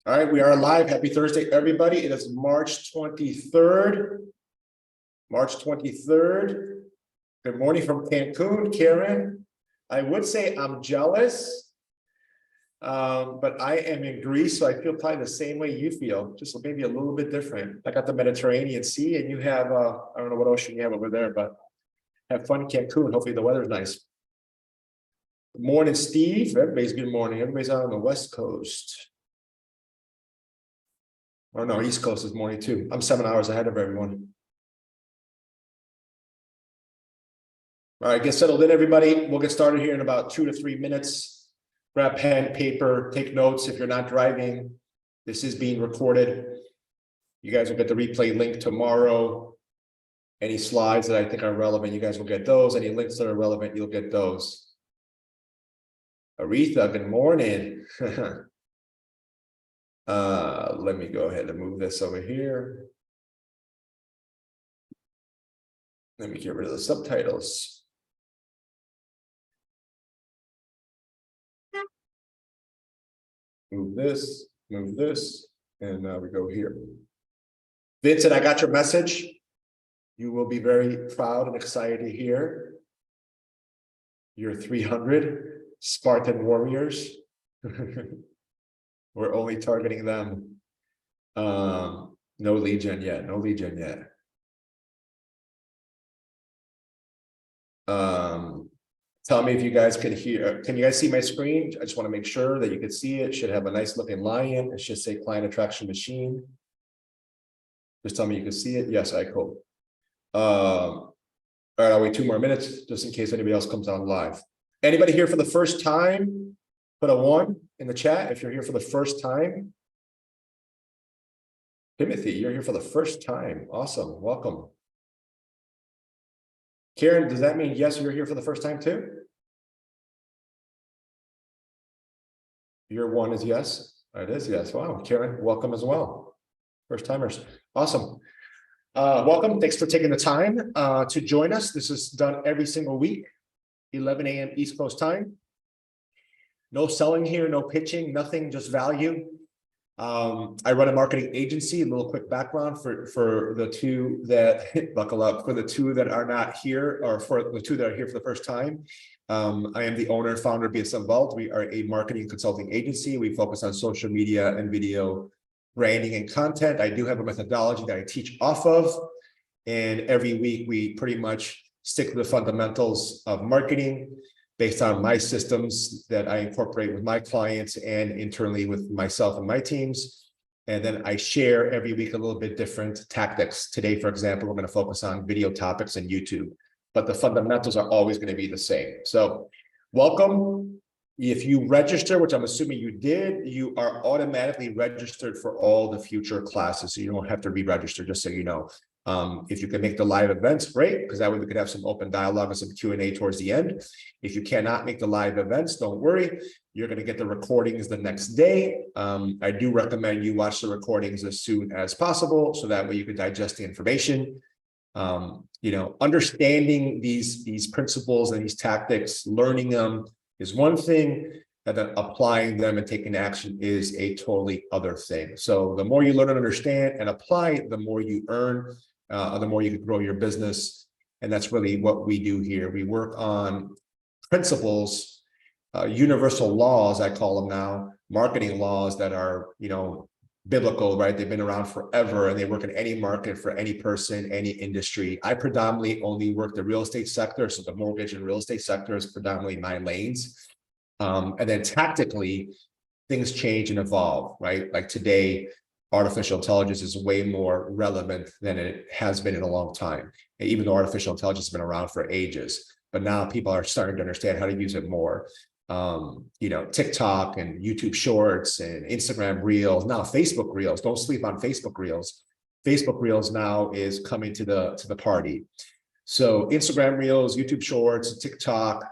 All right, we are live. Happy Thursday, everybody. It is March 23rd. March 23rd. Good morning from Cancun, Karen. I would say I'm jealous, but I am in Greece, so I feel probably the same way you feel, just maybe a little bit different. I got the Mediterranean Sea, and you have, I don't know what ocean you have over there, but have fun in Cancun. Hopefully the weather's nice. Good morning, Steve. Everybody's good morning. Everybody's out on the West Coast. Oh no, East Coast is morning too. I'm 7 hours ahead of everyone. All right, get settled in, everybody. We'll get started here in about 2 to 3 minutes. Grab pen, paper, take notes. If you're not driving, this is being recorded. You guys will get the replay link tomorrow. Any slides that I think are relevant, you guys will get those. Any links that are relevant, you'll get those. Aretha, good morning. Let me go ahead and move this over here. Let me get rid of the subtitles. Move this, and now we go here. Vincent, I got your message. You will be very proud and excited to hear your 300 Spartan warriors. We're only targeting them. No lead gen yet. No lead gen yet. Tell me if you guys can hear. Can you guys see my screen? I just want to make sure that you can see it. It should have a nice looking lion. It should say client attraction machine. Just tell me you can see it. Yes, I cool. All right, I'll wait 2 more minutes just in case anybody else comes on live. Anybody here for the first time? Put a 1 in the chat if you're here for the first time. Timothy, you're here for the first time. Awesome. Welcome. Karen, does that mean yes, you're here for the first time too? Your 1 is yes. It is yes. Wow. Karen, welcome as well. First timers. Awesome. Welcome. Thanks for taking the time to join us. This is done every single week, 11 a.m. East Coast time. No selling here, no pitching, nothing, just value. I run a marketing agency. A little quick background for the 2 that buckle up, for the 2 that are not here, or for the 2 that are here for the first time. I am the owner and founder of BSM Vault. We are a marketing consulting agency. We focus on social media and video branding and content. I do have a methodology that I teach off of, and every week we pretty much stick to the fundamentals of marketing based on my systems that I incorporate with my clients and internally with myself and my teams. And then I share every week a little bit different tactics. Today, for example, we're going to focus on video topics and YouTube, but the fundamentals are always going to be the same. So welcome. If you register, which I'm assuming you did, you are automatically registered for all the future classes. So you don't have to re-register, just so you know. If you can make the live events, great, because that way we could have some open dialogue and some Q&A towards the end. If you cannot make the live events, don't worry. You're going to get the recordings the next day. I do recommend you watch the recordings as soon as possible, so that way you can digest the information. Understanding these principles and these tactics, learning them is one thing, and then applying them and taking action is a totally other thing. So the more you learn and understand and apply, the more you earn. The more you can grow your business. And that's really what we do here. We work on principles, universal laws, I call them now, marketing laws that are, biblical, right? They've been around forever, and they work in any market for any person, any industry. I predominantly only work the real estate sector. So the mortgage and real estate sector is predominantly my lanes. And then tactically, things change and evolve, right? Like today, artificial intelligence is way more relevant than it has been in a long time. And even though artificial intelligence has been around for ages, but now people are starting to understand how to use it more. TikTok and YouTube Shorts and Instagram Reels, now Facebook Reels. Don't sleep on Facebook Reels. Facebook Reels now is coming to the party. So Instagram Reels, YouTube Shorts, TikTok,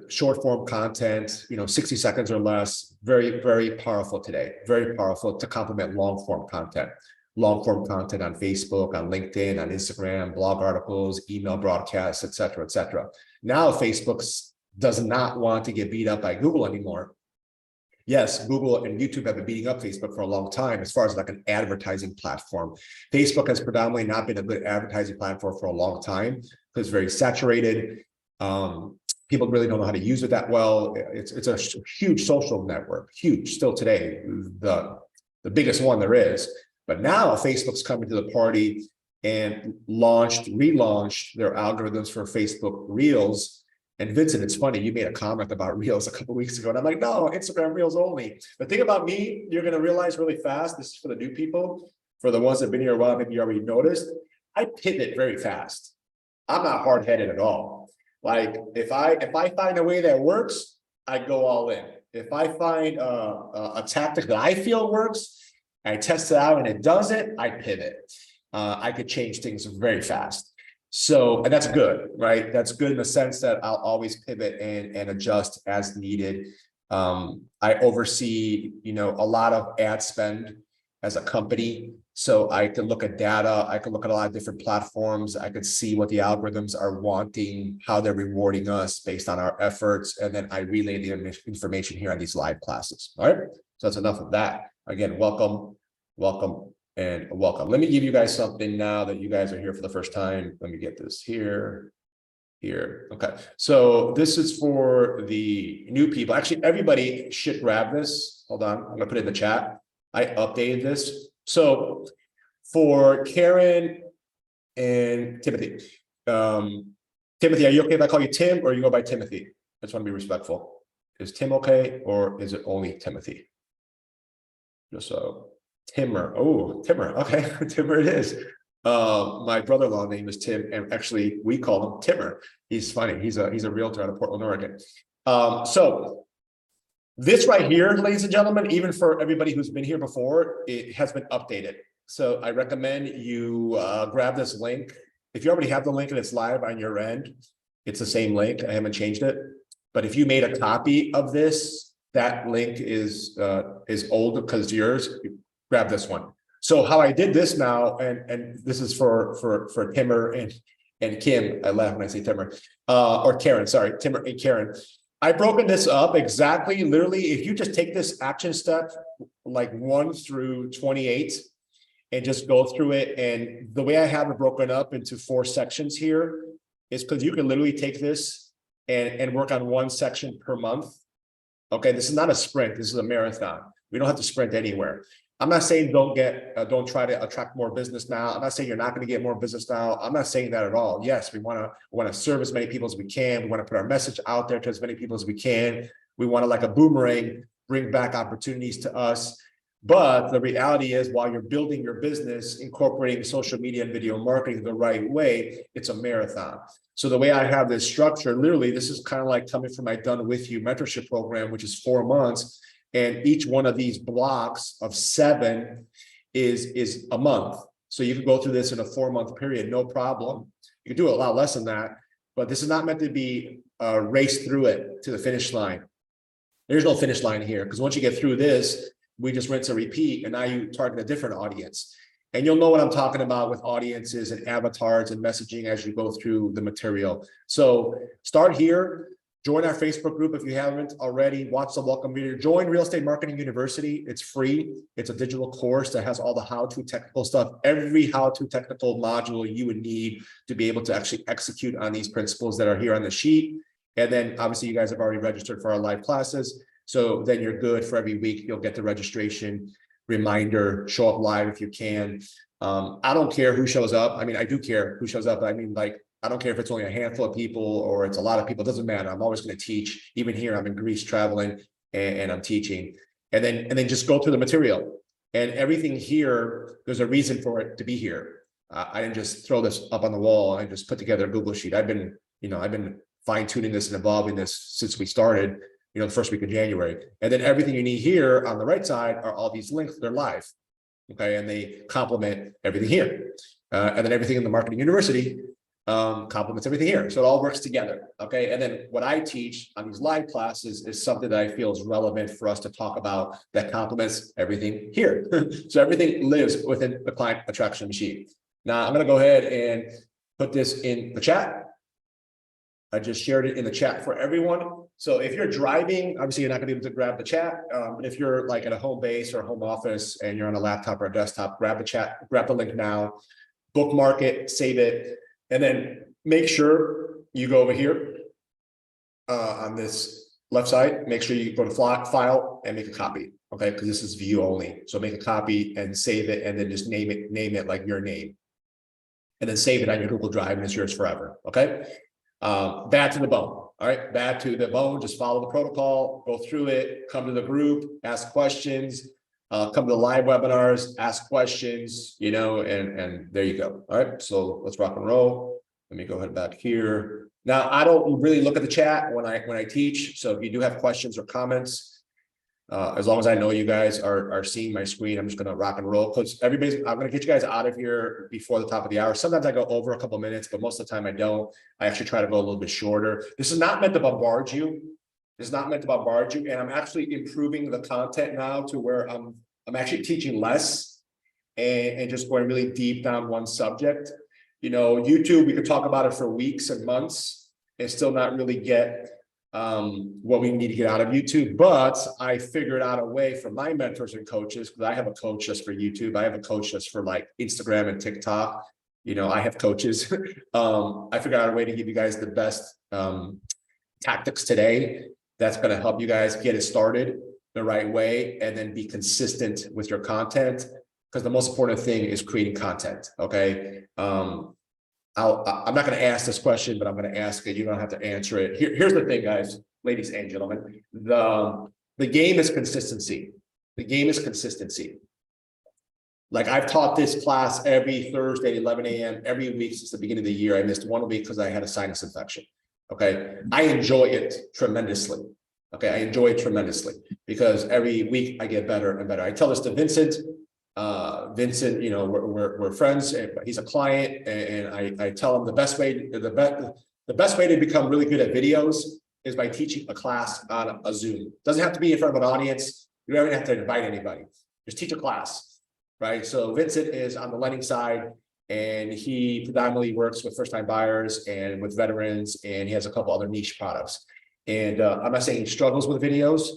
short form content, 60 seconds or less, very, very powerful today, very powerful to complement long form content on Facebook, on LinkedIn, on Instagram, blog articles, email broadcasts, et cetera. Now Facebook does not want to get beat up by Google anymore. Yes, Google and YouTube have been beating up Facebook for a long time as far as like an advertising platform. Facebook has predominantly not been a good advertising platform for a long time because it's very saturated. People really don't know how to use it that well. It's a huge social network, huge still today, the biggest one there is. But now Facebook's coming to the party and relaunched their algorithms for Facebook Reels. And Vincent, it's funny, you made a comment about Reels a couple of weeks ago, and I'm like, no, Instagram Reels only. The thing about me, you're going to realize really fast, this is for the new people, for the ones that have been here a while, maybe you already noticed, I pivot very fast. I'm not hard-headed at all. Like, if I find a way that works, I go all in. If I find a tactic that I feel works, I test it out and it doesn't, I pivot. I could change things very fast. So, and that's good, right? That's good in the sense that I'll always pivot and adjust as needed. I oversee, a lot of ad spend as a company. So I can look at data, I can look at a lot of different platforms. I could see what the algorithms are wanting, how they're rewarding us based on our efforts. And then I relay the information here on these live classes. All right. So that's enough of that. Again, welcome. And welcome. Let me give you guys something now that you guys are here for the first time. Let me get this here. Okay. So this is for the new people. Actually, everybody should grab this. Hold on. I'm going to put it in the chat. I updated this. So for Karen and Timothy, Timothy, are you okay if I call you Tim or you go by Timothy? I just want to be respectful. Is Tim okay or is it only Timothy? Just so. Timmer. Oh, Timmer. Okay, Timmer it is. My brother-in-law name is Tim, and actually we call him Timmer. He's funny. He's a realtor out of Portland, Oregon. So this right here, ladies and gentlemen, even for everybody who's been here before, it has been updated. So I recommend you grab this link. If you already have the link and it's live on your end, it's the same link. I haven't changed it. But if you made a copy of this, that link is old because it's yours. Grab this one. So how I did this now, and this is for Timmer and Kim. I laugh when I say Timmer, or Karen, sorry, Timmer and Karen. I've broken this up exactly, literally, if you just take this action step, like 1 through 28, and just go through it. And the way I have it broken up into 4 sections here is because you can literally take this and work on 1 section per month. Okay, this is not a sprint, this is a marathon. We don't have to sprint anywhere. I'm not saying don't try to attract more business now. I'm not saying you're not going to get more business now. I'm not saying that at all. Yes, we want to serve as many people as we can. We want to put our message out there to as many people as we can. We want to, like a boomerang, bring back opportunities to us. But the reality is, while you're building your business, incorporating social media and video marketing the right way, it's a marathon. So the way I have this structure, literally, this is kind of like coming from my Done With You mentorship program, which is 4 months. And each one of these blocks of 7 is a month. So you can go through this in a 4-month period, no problem. You can do a lot less than that, but this is not meant to be a race through it to the finish line. There's no finish line here, because once you get through this, we just rinse and repeat, and now you target a different audience. And you'll know what I'm talking about with audiences and avatars and messaging as you go through the material. So start here. Join our Facebook group if you haven't already. Watch the welcome video. Join Real Estate Marketing University. It's free. It's a digital course that has all the how-to technical stuff, every how-to technical module you would need to be able to actually execute on these principles that are here on the sheet. And then obviously you guys have already registered for our live classes. So then you're good for every week. You'll get the registration reminder, show up live if you can. I don't care who shows up. I mean, I do care who shows up. I mean, like, I don't care if it's only a handful of people or it's a lot of people, it doesn't matter. I'm always going to teach. Even here, I'm in Greece traveling and I'm teaching. And then just go through the material. And everything here, there's a reason for it to be here. I didn't just throw this up on the wall and just put together a Google sheet. I've been fine-tuning this and evolving this since we started, the first week of January. And then everything you need here on the right side are all these links. They're live. Okay. And they complement everything here. And then everything in the Marketing University complements everything here. So it all works together. Okay. And then what I teach on these live classes is something that I feel is relevant for us to talk about that complements everything here. So everything lives within the client attraction machine. Now I'm going to go ahead and put this in the chat. I just shared it in the chat for everyone. So if you're driving, obviously you're not gonna be able to grab the chat. But if you're like at a home base or a home office and you're on a laptop or a desktop, grab the chat, grab the link now, bookmark it, save it, and then make sure you go over here on this left side, make sure you go to file and make a copy. Okay, because this is view only. So make a copy and save it, and then just name it like your name. And then save it on your Google Drive, and it's yours forever. Okay. Bad to the bone. All right, bad to the bone. Just follow the protocol, go through it, come to the group, ask questions, come to the live webinars, ask questions, you know, and there you go. All right, so let's rock and roll. Let me go ahead back here. Now, I don't really look at the chat when I teach. So if you do have questions or comments, as long as I know you guys are seeing my screen, I'm just going to rock and roll, because I'm going to get you guys out of here before the top of the hour. Sometimes I go over a couple minutes, but most of the time I don't. I actually try to go a little bit shorter. This is not meant to bombard you. It's not meant to bombard you. And I'm actually improving the content now to where I'm actually teaching less and just going really deep down one subject. You know, YouTube, we could talk about it for weeks and months and still not really get what we need to get out of YouTube. But I figured out a way for my mentors and coaches, because I have a coach just for YouTube. I have a coach just for like Instagram and TikTok. You know, I have coaches. I figured out a way to give you guys the best tactics today that's going to help you guys get it started the right way and then be consistent with your content, because the most important thing is creating content. Okay. I'm not going to ask this question, but I'm going to ask it. You don't have to answer it. Here's the thing, guys, ladies and gentlemen. The game is consistency. The game is consistency. Like, I've taught this class every Thursday, 11 a.m. every week since the beginning of the year. I missed 1 week because I had a sinus infection. Okay. I enjoy it tremendously. Okay. I enjoy it tremendously because every week I get better and better. I tell this to Vincent. Vincent, you know, we're friends, and he's a client, and I tell him the best way to become really good at videos is by teaching a class on a Zoom. Doesn't have to be in front of an audience. You don't even have to invite anybody. Just teach a class, right? So Vincent is on the lending side, and he predominantly works with first-time buyers and with veterans, and he has a couple other niche products. And I'm not saying he struggles with videos,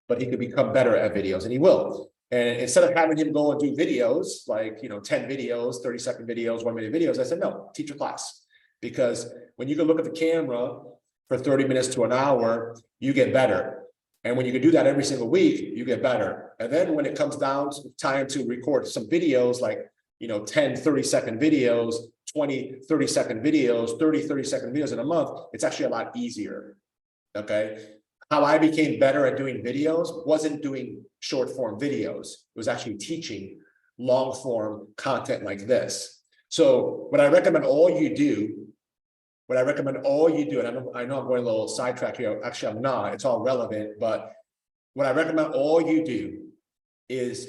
but he could become better at videos, and he will. And instead of having him go and do videos, like, you know, 10 videos, 30-second videos, 1-minute videos, I said, no, teach a class. Because when you can look at the camera for 30 minutes to an hour, you get better. And when you can do that every single week, you get better. And then when it comes down to time to record some videos, like, you know, 10, 30-second videos, 20, 30-second videos, 30, 30-second videos in a month, it's actually a lot easier. Okay. How I became better at doing videos wasn't doing short form videos. It was actually teaching long form content like this. So what I recommend all you do, and I know I'm going a little sidetrack here. Actually, I'm not. It's all relevant. But what I recommend all you do is,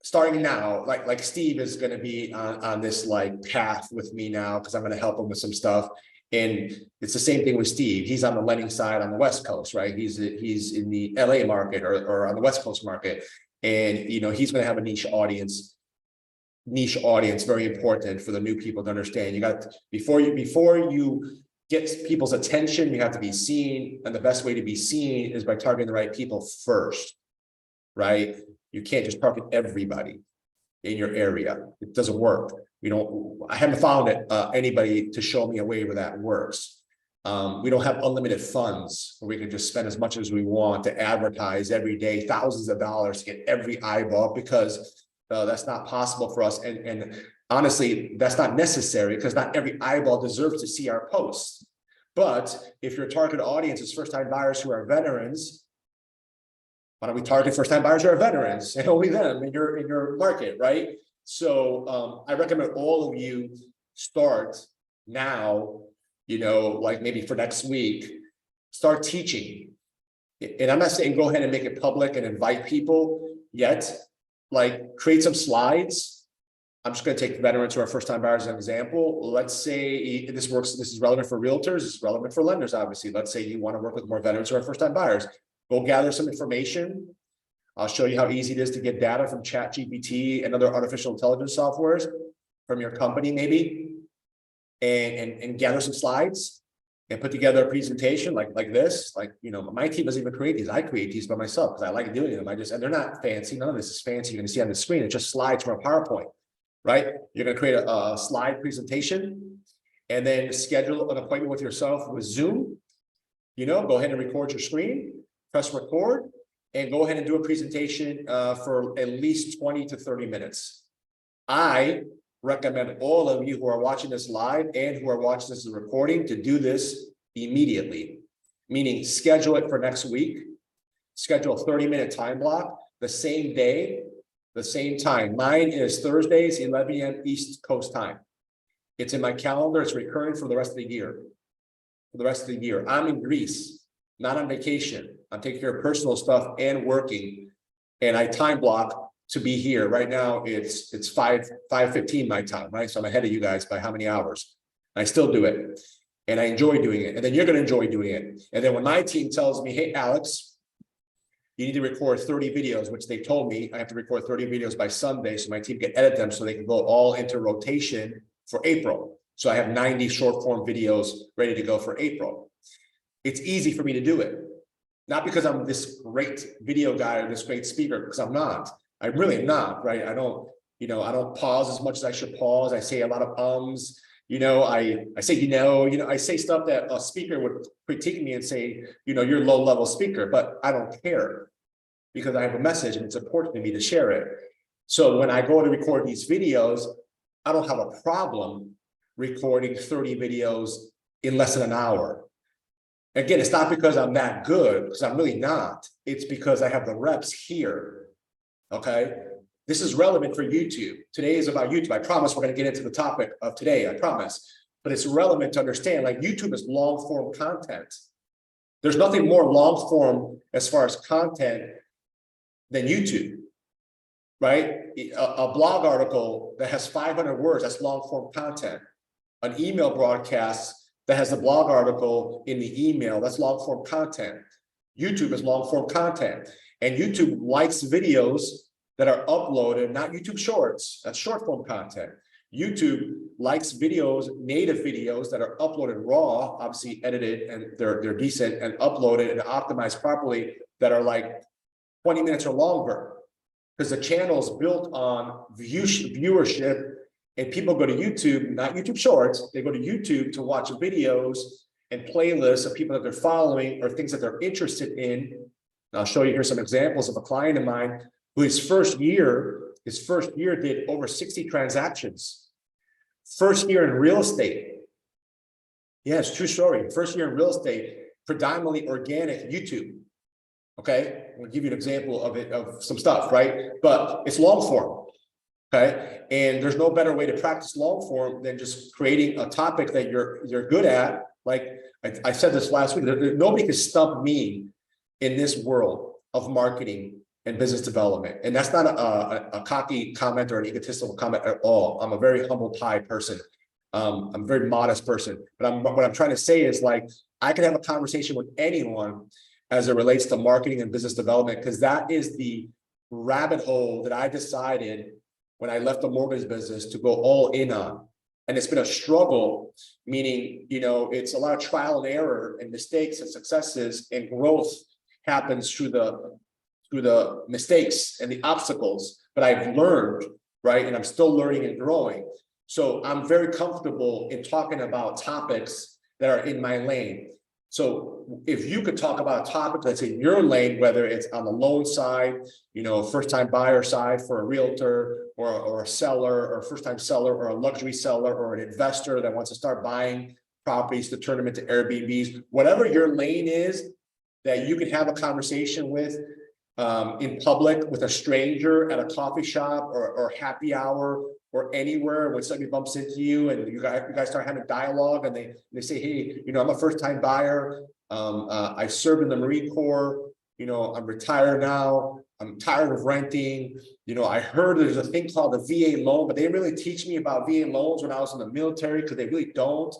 starting now, like Steve is going to be on this like path with me now, because I'm going to help him with some stuff. And it's the same thing with Steve. He's on the lending side on the West Coast, right? He's in the LA market or on the West Coast market. And, you know, he's going to have a niche audience, very important for the new people to understand. You got, before you get people's attention, you have to be seen. And the best way to be seen is by targeting the right people first, right? You can't just target everybody in your area. It doesn't work. I haven't found anybody to show me a way where that works. We don't have unlimited funds where we can just spend as much as we want to advertise every day, thousands of dollars to get every eyeball, because that's not possible for us. And honestly, that's not necessary, because not every eyeball deserves to see our posts. But if your target audience is first-time buyers who are veterans, why don't we target first-time buyers who are veterans and only them in your market, right? So I recommend all of you start now, you know, like maybe for next week, start teaching. And I'm not saying go ahead and make it public and invite people yet, like create some slides. I'm just going to take veterans who are first-time buyers as an example. Let's say this is relevant for realtors, it's relevant for lenders, obviously. Let's say you want to work with more veterans who are first-time buyers. Go gather some information. I'll show you how easy it is to get data from ChatGPT and other artificial intelligence softwares from your company, maybe, and gather some slides and put together a presentation like this. Like, you know, my team doesn't even create these. I create these by myself because I like doing them. And they're not fancy. None of this is fancy. You're going to see on the screen. It's just slides from a PowerPoint, right? You're going to create a slide presentation and then schedule an appointment with yourself with Zoom. You know, go ahead and record your screen, press record, and go ahead and do a presentation for at least 20 to 30 minutes. I recommend all of you who are watching this live and who are watching this as a recording to do this immediately, meaning schedule it for next week, schedule a 30-minute time block, the same day, the same time. Mine is Thursdays, 11 a.m. East Coast time. It's in my calendar. It's recurring for the rest of the year. For the rest of the year. I'm in Greece, not on vacation. I'm taking care of personal stuff and working, and I time block to be here. Right now, it's 5:15 my time, right? So I'm ahead of you guys by how many hours? I still do it, and I enjoy doing it. And then you're going to enjoy doing it. And then when my team tells me, "Hey, Alex, you need to record 30 videos," which they told me I have to record 30 videos by Sunday, so my team can edit them so they can go all into rotation for April. So I have 90 short form videos ready to go for April. It's easy for me to do it, not because I'm this great video guy or this great speaker, because I'm not. I'm really not, right? I don't pause as much as I should pause. I say a lot of ums, I say, I say stuff that a speaker would critique me and say, you're a low level speaker, but I don't care because I have a message and it's important to me to share it. So when I go to record these videos, I don't have a problem recording 30 videos in less than an hour. Again, it's not because I'm that good, because I'm really not. It's because I have the reps here. Okay, this is relevant for YouTube. Today is about YouTube. I promise we're going to get into the topic of today. I promise, but it's relevant to understand. Like, YouTube is long form content. There's nothing more long form as far as content than YouTube, right? A blog article that has 500 words, that's long form content. An email broadcast that has a blog article in the email, that's long form content. YouTube is long form content. And YouTube likes videos that are uploaded, not YouTube Shorts, that's short form content. YouTube likes videos, native videos that are uploaded raw, obviously edited, and they're decent and uploaded and optimized properly, that are like 20 minutes or longer. Because the channel is built on viewership, and people go to YouTube, not YouTube Shorts, they go to YouTube to watch videos and playlists of people that they're following or things that they're interested in. I'll show you here some examples of a client of mine who his first year did over 60 transactions. First year in real estate. Yeah, it's true story. First year in real estate, predominantly organic YouTube. Okay, I'll give you an example of it, of some stuff, right? But it's long form. Okay, and there's no better way to practice long form than just creating a topic that you're good at. Like I said this last week, nobody can stump me in this world of marketing and business development. And that's not a cocky comment or an egotistical comment at all. I'm a very humble pie person. I'm a very modest person. But what I'm trying to say is, like, I can have a conversation with anyone as it relates to marketing and business development, because that is the rabbit hole that I decided when I left the mortgage business to go all in on. And it's been a struggle, meaning, it's a lot of trial and error and mistakes and successes, and growth happens through the mistakes and the obstacles. But I've learned, right? And I'm still learning and growing. So I'm very comfortable in talking about topics that are in my lane. So if you could talk about a topic that's in your lane, whether it's on the loan side, first-time buyer side for a realtor, or a seller, or a first-time seller, or a luxury seller, or an investor that wants to start buying properties to turn them into Airbnbs, whatever your lane is, that you can have a conversation with in public with a stranger at a coffee shop or happy hour or anywhere, when somebody bumps into you and you guys start having dialogue, and they say, hey, I'm a first-time buyer. I served in the Marine Corps. I'm retired now. I'm tired of renting. I heard there's a thing called the VA loan, but they didn't really teach me about VA loans when I was in the military, because they really don't.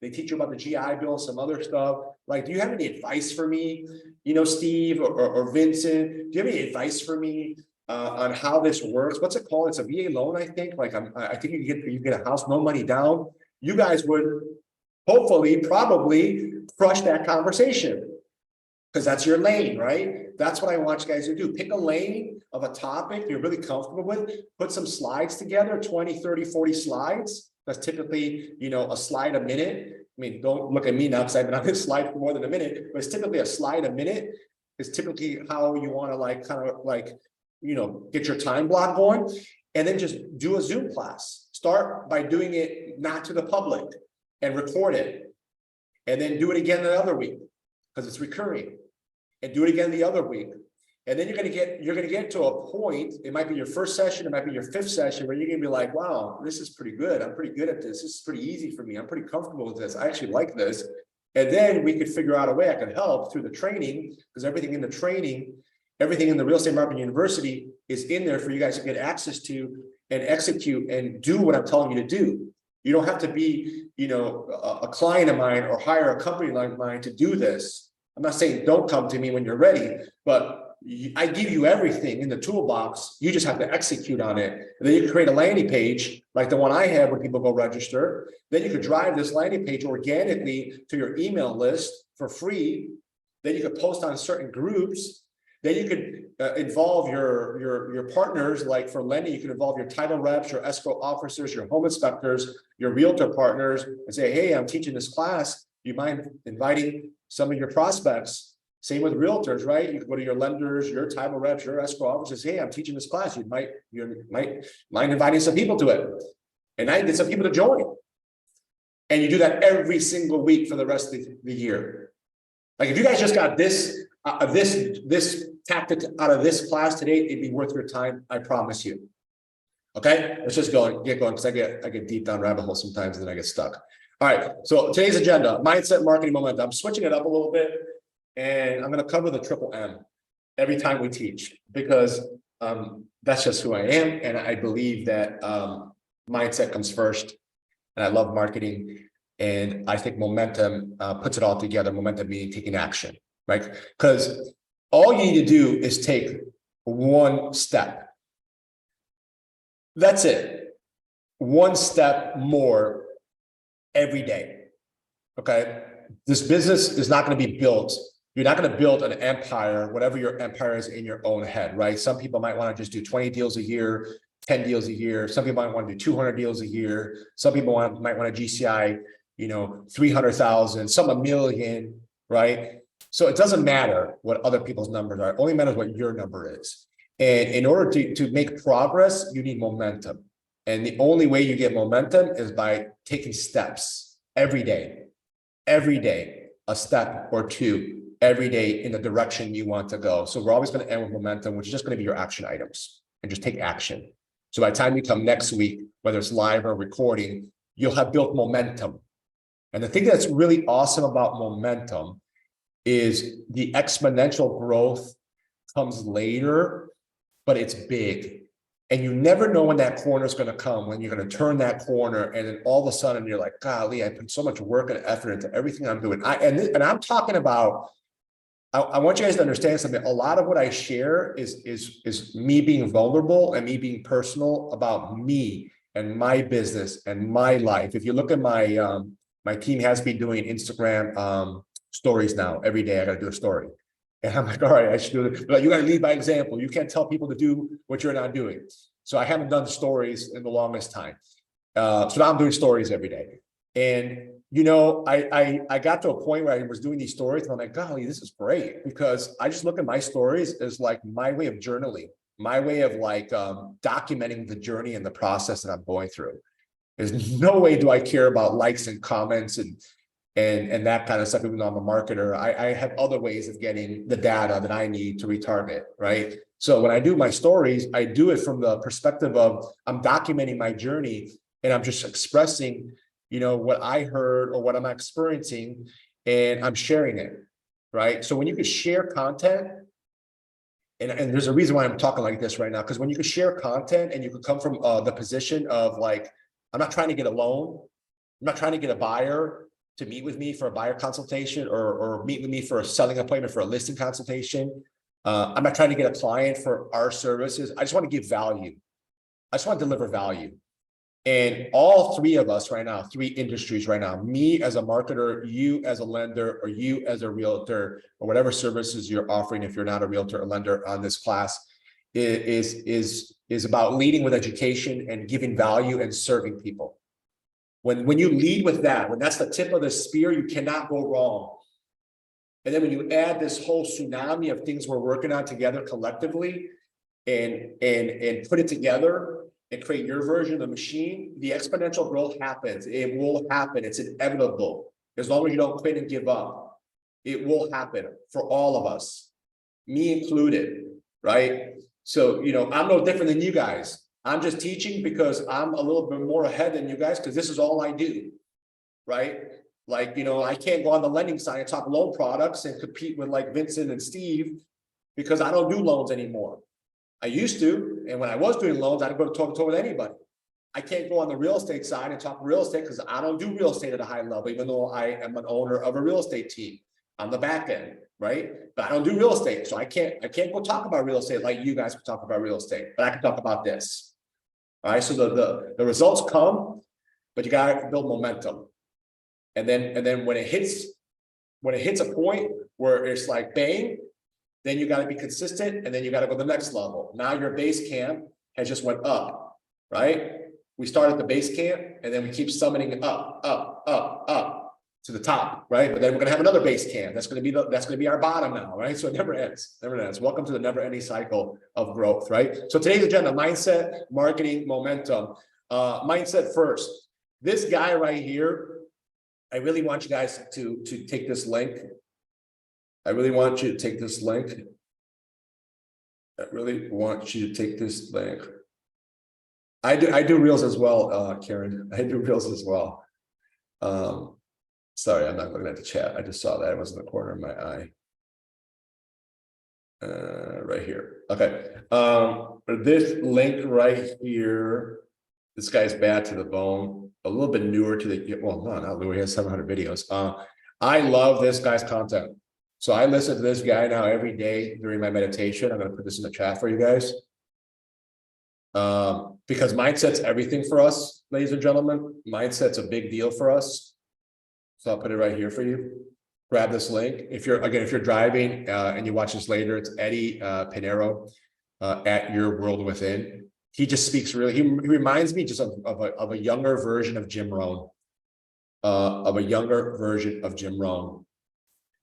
They teach you about the GI Bill and some other stuff. Like, do you have any advice for me, Steve or Vincent? Do you have any advice for me on how this works? What's it called? It's a VA loan, I think. Like, I think you get a house, no money down. You guys would hopefully, probably crush that conversation. Because that's your lane, right? That's what I want you guys to do. Pick a lane of a topic you're really comfortable with, put some slides together, 20, 30, 40 slides. That's typically, a slide a minute. I mean, don't look at me now because I've been on this slide for more than a minute, but it's typically a slide a minute. It's typically how you want to get your time block going, and then just do a Zoom class. Start by doing it not to the public and record it, and then do it again the other week because it's recurring. And do it again the other week. And then you're gonna get to a point, it might be your first session, it might be your fifth session, where you're gonna be like, wow, this is pretty good. I'm pretty good at this. This is pretty easy for me. I'm pretty comfortable with this. I actually like this. And then we could figure out a way I could help through the training, because everything in the training, everything in the Real Estate Marketing University is in there for you guys to get access to and execute and do what I'm telling you to do. You don't have to be, a client of mine or hire a company like mine to do this. I'm not saying don't come to me when you're ready, but I give you everything in the toolbox. You just have to execute on it. And then you can create a landing page like the one I have when people go register. Then you could drive this landing page organically to your email list for free. Then you could post on certain groups. Then you could involve your partners, like for lending, you can involve your title reps, your escrow officers, your home inspectors, your realtor partners, and say, hey, I'm teaching this class. You mind inviting some of your prospects? Same with realtors, right? You can go to your lenders, your title reps, your escrow officers. Hey, I'm teaching this class. You might mind inviting some people to it, and I get some people to join. And you do that every single week for the rest of the year. Like if you guys just got this tactic out of this class today, it'd be worth your time. I promise you. Okay, let's just get going because I get deep down rabbit holes sometimes and then I get stuck. All right, so today's agenda: mindset, marketing, momentum. I'm switching it up a little bit, and I'm going to cover the triple M every time we teach, because that's just who I am, and I believe that mindset comes first, and I love marketing, and I think momentum puts it all together. Momentum meaning taking action, right? Because all you need to do is take one step. That's it. One step more every day. Okay. This business is not going to be built. You're not going to build an empire, whatever your empire is in your own head, right? Some people might want to just do 20 deals a year, 10 deals a year. Some people might want to do 200 deals a year. Some people might want to GCI, 300,000, some a million, right? So it doesn't matter what other people's numbers are. It only matters what your number is. And in order to make progress, you need momentum. And the only way you get momentum is by taking steps every day, a step or two every day in the direction you want to go. So we're always going to end with momentum, which is just going to be your action items, and just take action. So by the time you come next week, whether it's live or recording, you'll have built momentum. And the thing that's really awesome about momentum is the exponential growth comes later, but it's big. And you never know when that corner is going to come, when you're going to turn that corner, and then all of a sudden you're like, golly, I put so much work and effort into everything I'm doing. And I'm talking about, I want you guys to understand something. A lot of what I share is me being vulnerable and me being personal about me and my business and my life. If you look at my team has been doing Instagram stories now. Every day I got to do a story. And I'm like, all right, I should do it. But you got to lead by example. You can't tell people to do what you're not doing. So I haven't done stories in the longest time. So now I'm doing stories every day. And, I got to a point where I was doing these stories and I'm like, golly, this is great, because I just look at my stories as like my way of journaling, my way of like documenting the journey and the process that I'm going through. There's no way do I care about likes and comments and that kind of stuff. Even though I'm a marketer, I have other ways of getting the data that I need to retarget, right? So when I do my stories, I do it from the perspective of I'm documenting my journey, and I'm just expressing, what I heard or what I'm experiencing, and I'm sharing it, right? So when you can share content, and there's a reason why I'm talking like this right now, because when you can share content and you can come from the position of like, I'm not trying to get a loan, I'm not trying to get a buyer to meet with me for a buyer consultation or meet with me for a selling appointment, for a listing consultation. I'm not trying to get a client for our services. I just want to give value. I just want to deliver value. And all three of us right now, three industries right now, me as a marketer, you as a lender, or you as a realtor, or whatever services you're offering, if you're not a realtor or lender on this class, is about leading with education and giving value and serving people. When you lead with that, when that's the tip of the spear, you cannot go wrong. And then when you add this whole tsunami of things we're working on together collectively and put it together and create your version of the machine, the exponential growth happens. It will happen. It's inevitable. As long as you don't quit and give up, it will happen for all of us, me included, right? So, I'm no different than you guys. I'm just teaching because I'm a little bit more ahead than you guys because this is all I do, right? Like, I can't go on the lending side and talk loan products and compete with like Vincent and Steve because I don't do loans anymore. I used to, and when I was doing loans, I'd go to talk with anybody. I can't go on the real estate side and talk real estate because I don't do real estate at a high level, even though I am an owner of a real estate team on the back end, right? But I don't do real estate, so I can't go talk about real estate like you guys can talk about real estate, but I can talk about this. All right, so the results come, but you gotta build momentum, and then when it hits a point where it's like bang, then you got to be consistent, and then you got to go to the next level. Now your base camp has just went up, right? We start at the base camp, and then we keep summiting up to the top, right? But then we're gonna have another base camp. That's gonna be our bottom now, right? So it never ends, never ends. Welcome to the never-ending cycle of growth, right? So today's agenda: mindset, marketing, momentum. Mindset first. This guy right here, I really want you guys to take this link. I really want you to take this link. I really want you to take this link. I do reels as well, Karen. I do reels as well. Sorry, I'm not looking at the chat. I just saw that. It was in the corner of my eye. Right here. Okay. This link right here, this guy's bad to the bone. A little bit newer to the, well, no, not newer. He has 700 videos. I love this guy's content. So I listen to this guy now every day during my meditation. I'm going to put this in the chat for you guys. Because mindset's everything for us, ladies and gentlemen. Mindset's a big deal for us. So I'll put it right here for you. Grab this link. If you're driving and you watch this later, it's Eddie Pinero at Your World Within. He just speaks really, he reminds me just of a younger version of Jim Rohn.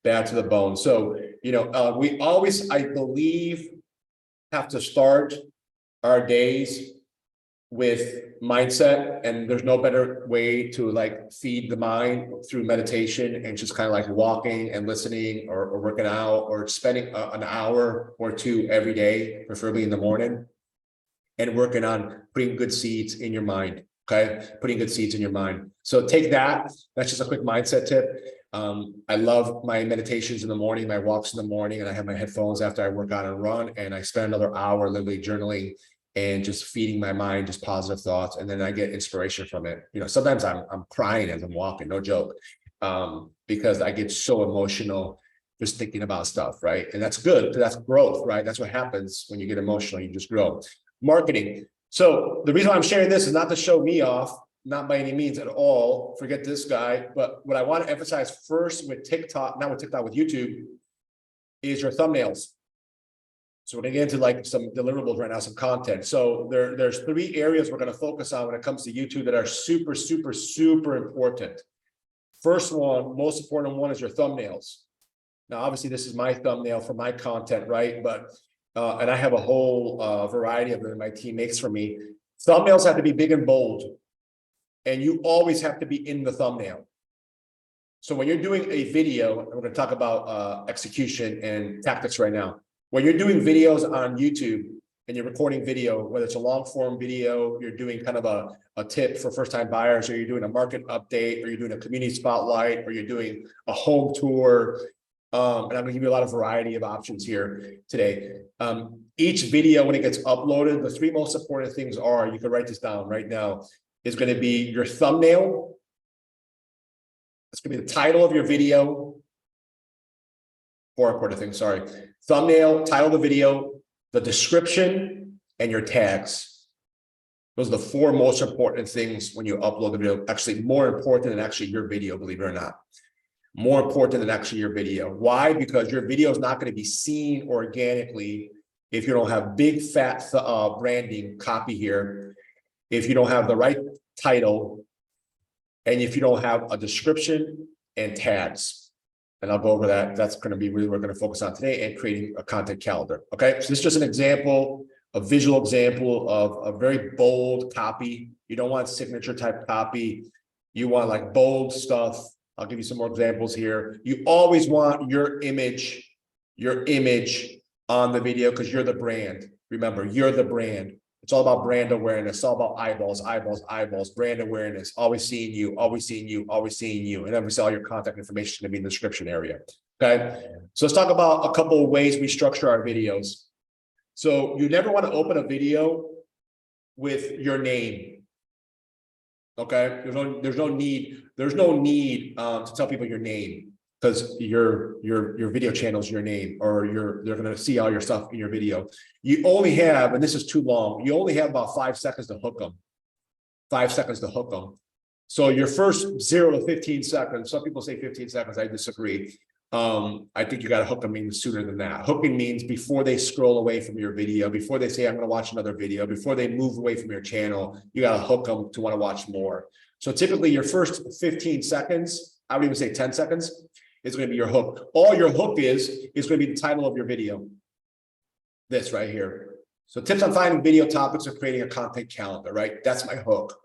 Bad to the bone. So, we always, I believe, have to start our days with mindset, and there's no better way to like feed the mind through meditation and just kind of like walking and listening or working out or spending an hour or two every day, preferably in the morning, and working on putting good seeds in your mind. Okay, putting good seeds in your mind. So take that. That's just a quick mindset tip. I love my meditations in the morning, my walks in the morning, and I have my headphones after I work out and run, and I spend another hour literally journaling and just feeding my mind just positive thoughts, and then I get inspiration from it. Sometimes I'm crying as I'm walking, no joke, because I get so emotional just thinking about stuff, right? And that's good. That's growth, right? That's what happens when you get emotional. You just grow. Marketing. So the reason why I'm sharing this is not to show me off, not by any means at all. Forget this guy. But what I want to emphasize first with TikTok, not with TikTok, with YouTube, is your thumbnails. So we're gonna get into like some deliverables right now, some content. So there's three areas we're gonna focus on when it comes to YouTube that are super, super, super important. First one, most important one, is your thumbnails. Now, obviously, this is my thumbnail for my content, right? But and I have a whole variety of them my team makes for me. Thumbnails have to be big and bold, and you always have to be in the thumbnail. So when you're doing a video, and we're going to talk about execution and tactics right now. When you're doing videos on YouTube and you're recording video, whether it's a long form video, you're doing kind of a tip for first time buyers, or you're doing a market update, or you're doing a community spotlight, or you're doing a home tour. And I'm going to give you a lot of variety of options here today. Each video, when it gets uploaded, the three most important things are, you can write this down right now, is going to be your thumbnail. It's going to be the title of your video. Four important things, sorry. Thumbnail, title of the video, the description, and your tags. Those are the four most important things when you upload the video. Actually, more important than actually your video, believe it or not. More important than actually your video. Why? Because your video is not going to be seen organically if you don't have big fat branding copy here, if you don't have the right title, and if you don't have a description and tags. And I'll go over that. That's going to be really what we're going to focus on today, and creating a content calendar. Okay, so this is just an example, a visual example of a very bold copy. You don't want signature type copy. You want like bold stuff. I'll give you some more examples here. You always want your image on the video because you're the brand. Remember, you're the brand. It's all about brand awareness. It's all about eyeballs, brand awareness, always seeing you. And then we see all your contact information going to be in the description area. Okay. So let's talk about a couple of ways we structure our videos. So you never want to open a video with your name. Okay. There's no need to tell people your name, because your video channel is your name, or they're going to see all your stuff in your video. You only have, and this is too long, you only have about 5 seconds to hook them. 5 seconds to hook them. So your first 0 to 15 seconds, some people say 15 seconds, I disagree. I think you got to hook them even sooner than that. Hooking means before they scroll away from your video, before they say, I'm going to watch another video, before they move away from your channel, you got to hook them to want to watch more. So typically your first 15 seconds, I would even say 10 seconds, is going to be your hook. All your hook is going to be the title of your video. This right here. So tips on finding video topics and creating a content calendar, right? That's my hook,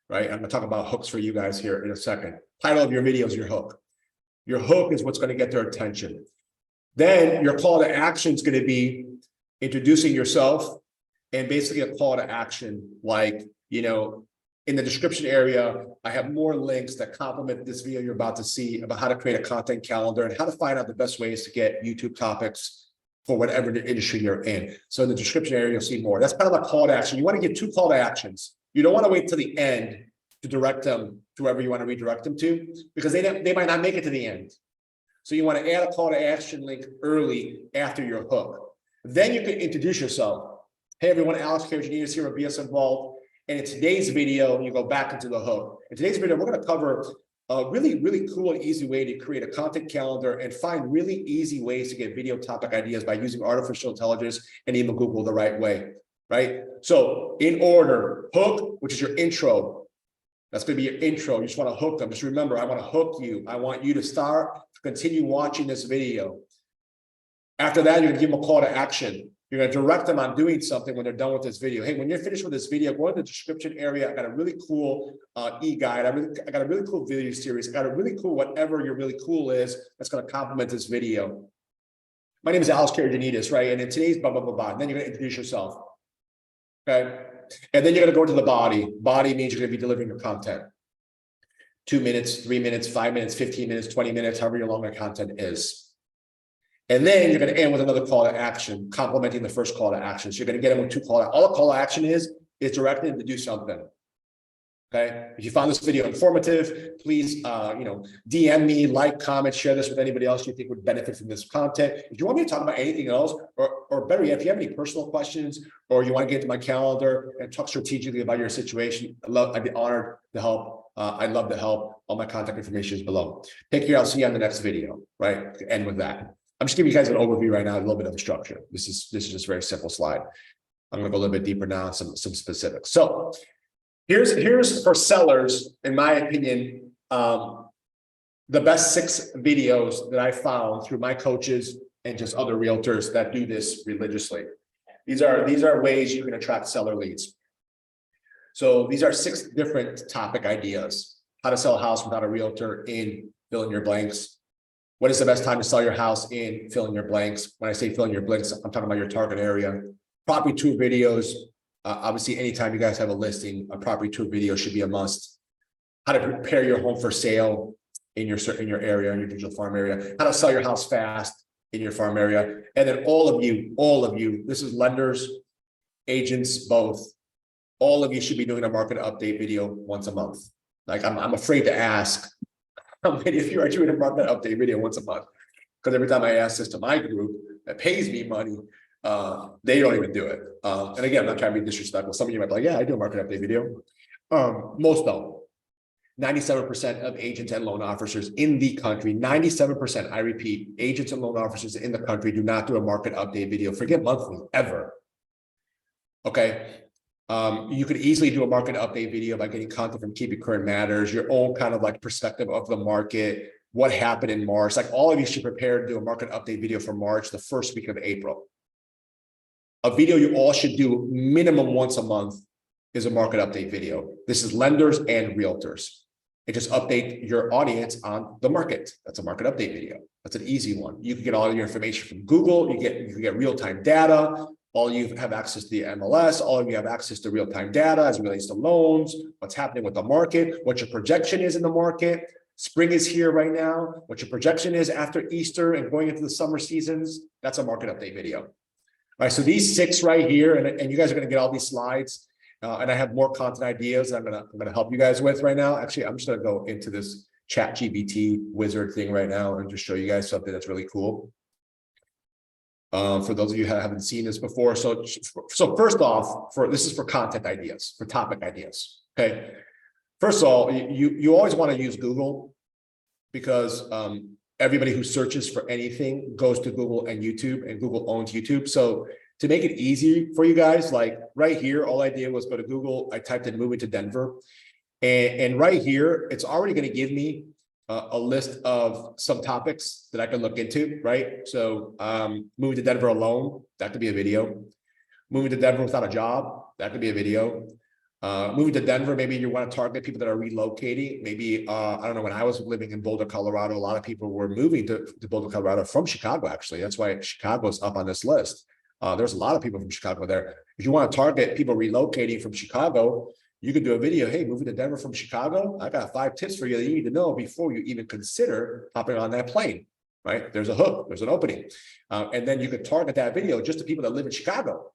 right? I'm going to talk about hooks for you guys here in a second. Title of your video is your hook. Your hook is what's going to get their attention. Then your call to action is going to be introducing yourself, and basically a call to action like, in the description area, I have more links that complement this video you're about to see about how to create a content calendar and how to find out the best ways to get YouTube topics for whatever the industry you're in. So in the description area, you'll see more. That's kind of a call to action. You want to get 2 call to actions. You don't want to wait till the end to direct them to wherever you want to redirect them to, because they might not make it to the end. So you want to add a call to action link early after your hook. Then you can introduce yourself. Hey everyone, Alex Caraginides here with BS Involved. And in today's video, you go back into the hook. In today's video, we're going to cover a really, really cool and easy way to create a content calendar and find really easy ways to get video topic ideas by using artificial intelligence and even Google the right way, right? So in order, hook, which is your intro. That's going to be your intro. You just want to hook them. Just remember, I want to hook you. I want you to continue watching this video. After that, you're going to give them a call to action. You're going to direct them on doing something when they're done with this video. Hey, when you're finished with this video, go in the description area. I got a really cool e-guide. I got a really cool video series. I got a really cool whatever your really cool is that's going to complement this video. My name is Alex Caraginides, right? And in today's blah, blah, blah, blah. And then you're going to introduce yourself. Okay. And then you're going to go to the body. Body means you're going to be delivering your content. 2 minutes, 3 minutes, 5 minutes, 15 minutes, 20 minutes, however long your content is. And then you're going to end with another call to action, complementing the first call to action. So you're going to get them with 2 call to action. All a call to action is directing them to do something. Okay. If you found this video informative, please, DM me, like, comment, share this with anybody else you think would benefit from this content. If you want me to talk about anything else, or better yet, if you have any personal questions, or you want to get into my calendar and talk strategically about your situation, I'd be honored to help. I'd love to help. All my contact information is below. Take care. I'll see you on the next video. Right. To end with that. I'm just giving you guys an overview right now, a little bit of the structure. This is just a very simple slide. I'm going to go a little bit deeper now, some specifics. So here's for sellers, in my opinion, the best 6 videos that I found through my coaches and just other realtors that do this religiously. These are ways you can attract seller leads. So these are 6 different topic ideas. How to sell a house without a realtor in fill in your blanks. What is the best time to sell your house in fill in your blanks? When I say fill in your blanks, I'm talking about your target area. Property tour videos. Obviously, anytime you guys have a listing, a property tour video should be a must. How to prepare your home for sale in your area, in your digital farm area. How to sell your house fast in your farm area. And then all of you, this is lenders, agents, both. All of you should be doing a market update video once a month. Like I'm afraid to ask how many of you are doing a market update video once a month? Because every time I ask this to my group that pays me money, They don't even do it. And again, I'm not trying to be disrespectful. Some of you might be like, yeah, I do a market update video. Most don't. 97% of agents and loan officers in the country, 97%, I repeat, agents and loan officers in the country do not do a market update video. Forget monthly, ever. Okay. You could easily do a market update video by getting content from Keep It Current Matters, your own kind of like perspective of the market, what happened in March. Like all of you should prepare to do a market update video for March, the first week of April. A video you all should do minimum once a month is a market update video. This is lenders and realtors. It just update your audience on the market. That's a market update video. That's an easy one. You can get all of your information from Google. You can get real-time data. All you have access to the MLS. All of you have access to real-time data as it relates to loans, what's happening with the market, what your projection is in the market. Spring is here right now. What your projection is after Easter and going into the summer seasons. That's a market update video. All right, so these 6 right here, and you guys are going to get all these slides. And I have more content ideas I'm gonna help you guys with right now. Actually, I'm just gonna go into this ChatGPT wizard thing right now and just show you guys something that's really cool. For those of you who haven't seen this before, so first off, this is for content ideas, for topic ideas. Okay, first of all, you always want to use Google because everybody who searches for anything goes to Google and YouTube, and Google owns YouTube. So to make it easy for you guys, like right here, all I did was go to Google. I typed in moving to Denver. And right here, it's already going to give me a list of some topics that I can look into, right? So moving to Denver alone, that could be a video. Moving to Denver without a job, that could be a video. Moving to Denver, maybe you want to target people that are relocating. Maybe, I don't know, when I was living in Boulder, Colorado, a lot of people were moving to Boulder, Colorado from Chicago, actually. That's why Chicago's up on this list. There's a lot of people from Chicago there. If you want to target people relocating from Chicago, you could do a video. Hey, moving to Denver from Chicago, I got 5 tips for you that you need to know before you even consider hopping on that plane, right? There's a hook, there's an opening. And then you could target that video just to people that live in Chicago,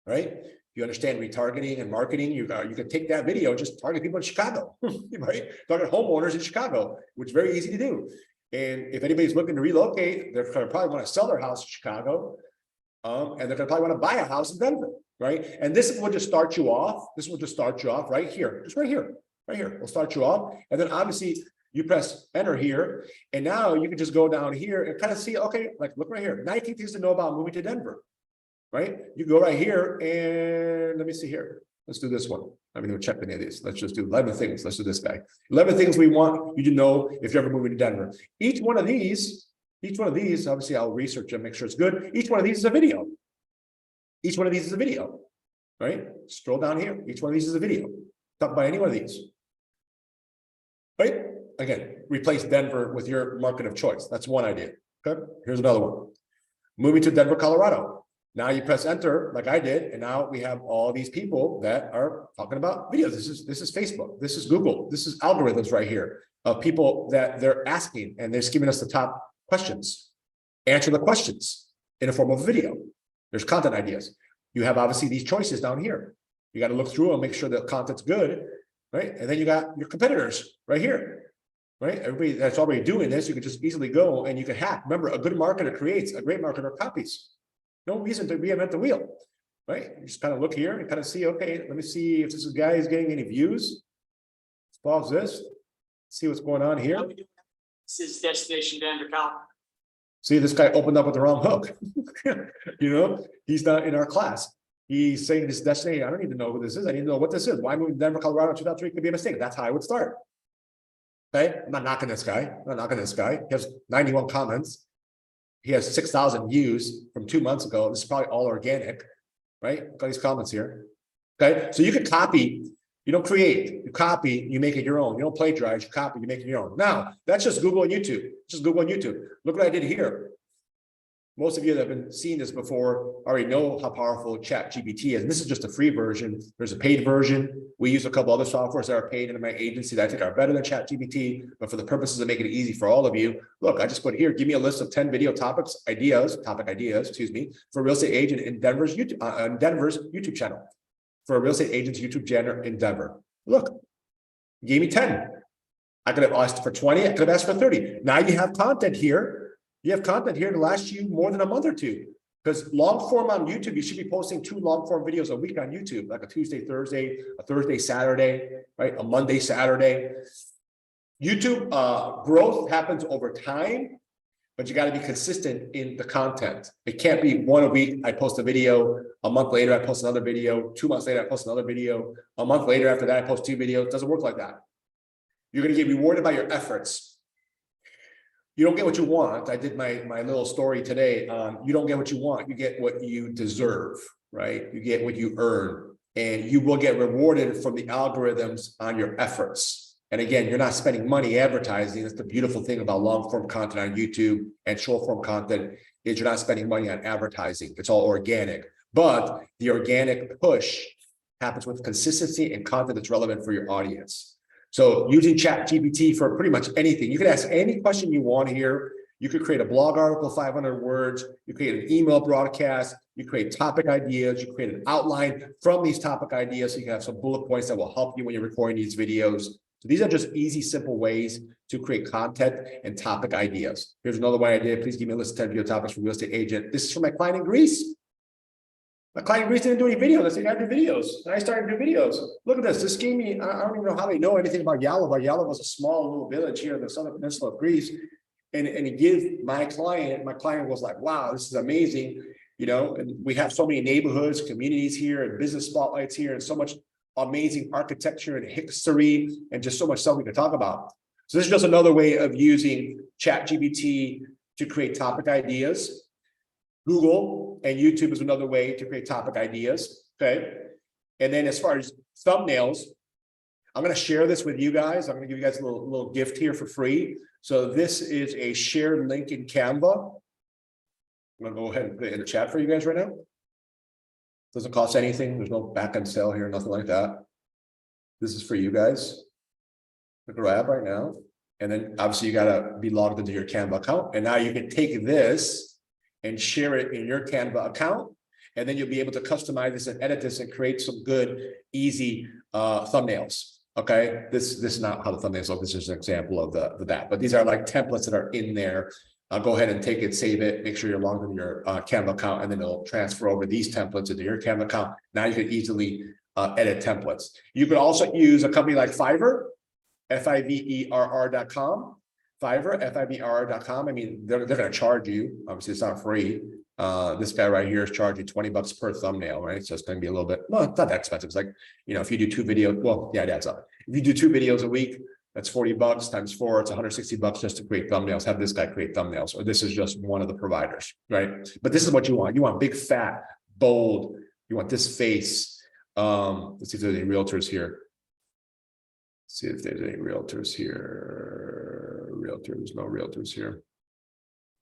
right? If you understand retargeting and marketing, you can take that video and just target people in Chicago, right? Target homeowners in Chicago, which is very easy to do. And if anybody's looking to relocate, they're going to probably want to sell their house in Chicago. And they're going to probably want to buy a house in Denver, right? And this will just start you off. This will just start you off right here, just right here, right here. We'll start you off. And then obviously you press enter here. And now you can just go down here and kind of see, okay, like look right here, 19 things to know about moving to Denver, right? You go right here and let me see here. Let's do this one. I mean, we'll check any of these. Let's just do 11 things. Let's do this guy. 11 things we want you to know if you're ever moving to Denver. Each one of these, obviously I'll research and make sure it's good. Each one of these is a video. Each one of these is a video, right? Scroll down here. Each one of these is a video. Talk about any one of these, right? Again, replace Denver with your market of choice. That's one idea. Okay. Here's another one. Moving to Denver, Colorado. Now you press enter like I did. And now we have all these people that are talking about videos. This is Facebook. This is Google. This is algorithms right here of people that they're asking and they're just giving us the top questions. Answer the questions in a form of a video. There's content ideas. You have obviously these choices down here. You got to look through and make sure the content's good, right? And then you got your competitors right here, right? Everybody that's already doing this, you can just easily go and you can hack. Remember, a good marketer creates, a great marketer copies. No reason to reinvent the wheel, right? You just kind of look here and kind of see, okay, let me see if this guy is getting any views. Let's pause this, see what's going on here. This is Destination Denver, Colorado. See, this guy opened up with the wrong hook. You know, he's not in our class. He's saying this destination. I don't need to know who this is. I need to know what this is. Why moving to Denver, Colorado in 2003 could be a mistake. That's how I would start. Okay, I'm not knocking this guy. I'm not knocking this guy. He has 91 comments. He has 6,000 views from 2 months ago. This is probably all organic, right? Look at these comments here. Okay, so you can copy. You don't create, you copy, you make it your own. You don't plagiarize, you copy, you make it your own. Now, that's just Google and YouTube. Just Google and YouTube. Look what I did here. Most of you that have been seeing this before already know how powerful ChatGPT is. And this is just a free version. There's a paid version. We use a couple other softwares that are paid in my agency that I think are better than ChatGPT. But for the purposes of making it easy for all of you, look, I just put here, give me a list of 10 video topic ideas, for a real estate agent in Denver's YouTube channel. For a real estate agent's YouTube channel in Denver. Look, gave me 10. I could have asked for 20. I could have asked for 30. Now you have content here. You have content here to last you more than a month or two. Because long form on YouTube, you should be posting 2 long form videos a week on YouTube, like a Tuesday, Thursday, a Thursday, Saturday, right? A Monday, Saturday. YouTube growth happens over time, but you got to be consistent in the content. It can't be one a week, I post a video, a month later, I post another video, 2 months later, I post another video, a month later after that, I post 2 videos. It doesn't work like that. You're going to get rewarded by your efforts. You don't get what you want. I did my little story today. You don't get what you want. You get what you deserve, right? You get what you earn, and you will get rewarded from the algorithms on your efforts. And again, you're not spending money advertising. That's the beautiful thing about long form content on YouTube and short form content is you're not spending money on advertising. It's all organic, but the organic push happens with consistency and content that's relevant for your audience. So using ChatGPT for pretty much anything, you can ask any question you want here. You could create a blog article, 500 words. You create an email broadcast. You create topic ideas. You create an outline from these topic ideas. So you can have some bullet points that will help you when you're recording these videos. So these are just easy, simple ways to create content and topic ideas. Here's another one I did. Please give me a list of 10 video topics for real estate agent. This is from my client in Greece. My client in Greece didn't do any videos. I said, I do videos. And I started to do videos. Look at this. This gave me, I don't even know how they know anything about Yalova. Yalova was a small little village here in the southern peninsula of Greece. And it gives my client was like, wow, this is amazing. You know, and we have so many neighborhoods, communities here, and business spotlights here, and so much amazing architecture and history, and just so much stuff we can talk about. So this is just another way of using ChatGPT to create topic ideas. Google and YouTube is another way to create topic ideas, okay? And then as far as thumbnails, I'm gonna share this with you guys. I'm gonna give you guys a little gift here for free. So this is a shared link in Canva. I'm gonna go ahead and put it in the chat for you guys right now. Doesn't cost anything. There's no back end sale here, nothing like that. This is for you guys to grab right now. And then obviously you gotta be logged into your Canva account. And now you can take this and share it in your Canva account. And then you'll be able to customize this and edit this and create some good, easy thumbnails. Okay, this is not how the thumbnails look. This is an example of that. But these are like templates that are in there. Go ahead and take it, save it, make sure you're logged in your Canva account, and then it'll transfer over these templates into your Canva account. Now you can easily edit templates. You could also use a company like Fiverr, Fiverr.com. Fiverr, Fiverr.com. I mean, they're going to charge you. Obviously, it's not free. This guy right here is charging $20 per thumbnail, right? So it's going to be a little bit, well, it's not that expensive. It's like, you know, if you do 2 videos, well, yeah, it adds up. If you do 2 videos a week, that's $40 times 4. It's $160 just to create thumbnails. Have this guy create thumbnails, or this is just one of the providers, right? But this is what you want. You want big, fat, bold. You want this face. Let's see if there's any realtors here. Let's see if there's any realtors here. Realtors, no realtors here.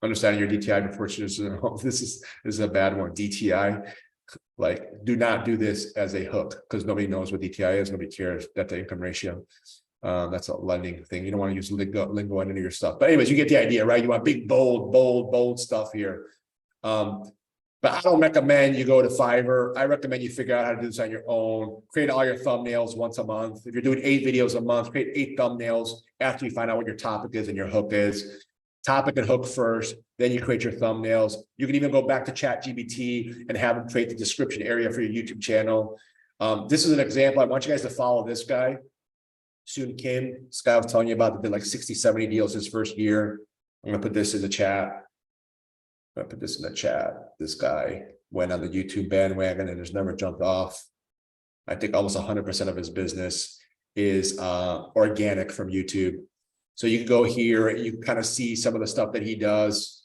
Understanding your DTI before choosing. This is a bad one. DTI, like, do not do this as a hook because nobody knows what DTI is. Nobody cares. Debt to income ratio. That's a lending thing. You don't want to use lingo on any of your stuff. But anyways, you get the idea, right? You want big, bold stuff here. But I don't recommend you go to Fiverr. I recommend you figure out how to do this on your own. Create all your thumbnails once a month. If you're doing 8 videos a month, create 8 thumbnails after you find out what your topic is and your hook is. Topic and hook first, then you create your thumbnails. You can even go back to ChatGPT and have them create the description area for your YouTube channel. This is an example. I want you guys to follow this guy, Soon Kim. This guy I was telling you about that did like 60, 70 deals his first year. I'm going to put this in the chat. I put this in the chat. This guy went on the YouTube bandwagon and has never jumped off. I think almost 100% of his business is organic from YouTube. So you can go here and you can kind of see some of the stuff that he does,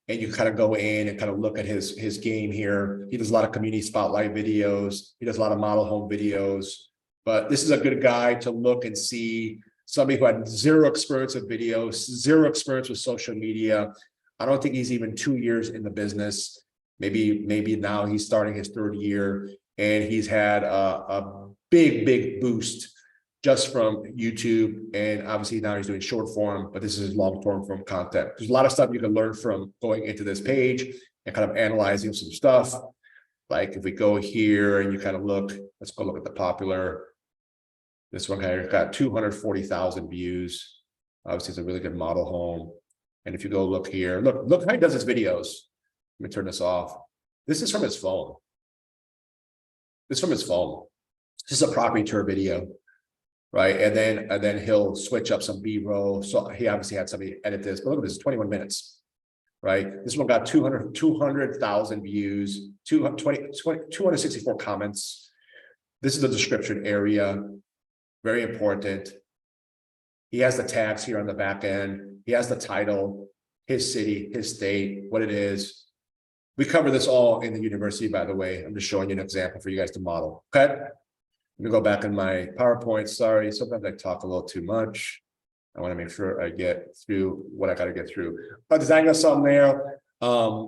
and you kind of go in and kind of look at his game here. He does a lot of community spotlight videos. He does a lot of model home videos, but this is a good guy to look and see somebody who had 0 experience with videos, 0 experience with social media. I don't think he's even 2 years in the business. Maybe now he's starting his 3rd year, and he's had a big boost just from YouTube. And obviously now he's doing short form, but this is long form content. There's a lot of stuff you can learn from going into this page and kind of analyzing some stuff. Like if we go here and you kind of look, let's go look at the popular. This one here got 240,000 views. Obviously it's a really good model home. And if you go look here, look how he does his videos. Let me turn this off. This is from his phone. This is from his phone. This is a property tour video, right? And then he'll switch up some B-roll. So he obviously had somebody edit this, but look at this, 21 minutes, right? This one got 200,000 views, 264 comments. This is the description area, very important. He has the tags here on the back end. He has the title, his city, his state, what it is. We cover this all in the university, by the way. I'm just showing you an example for you guys to model. Okay. I'm gonna go back in my PowerPoint. Sorry, sometimes I talk a little too much. I want to make sure I get through what I got to get through. But designing a thumbnail.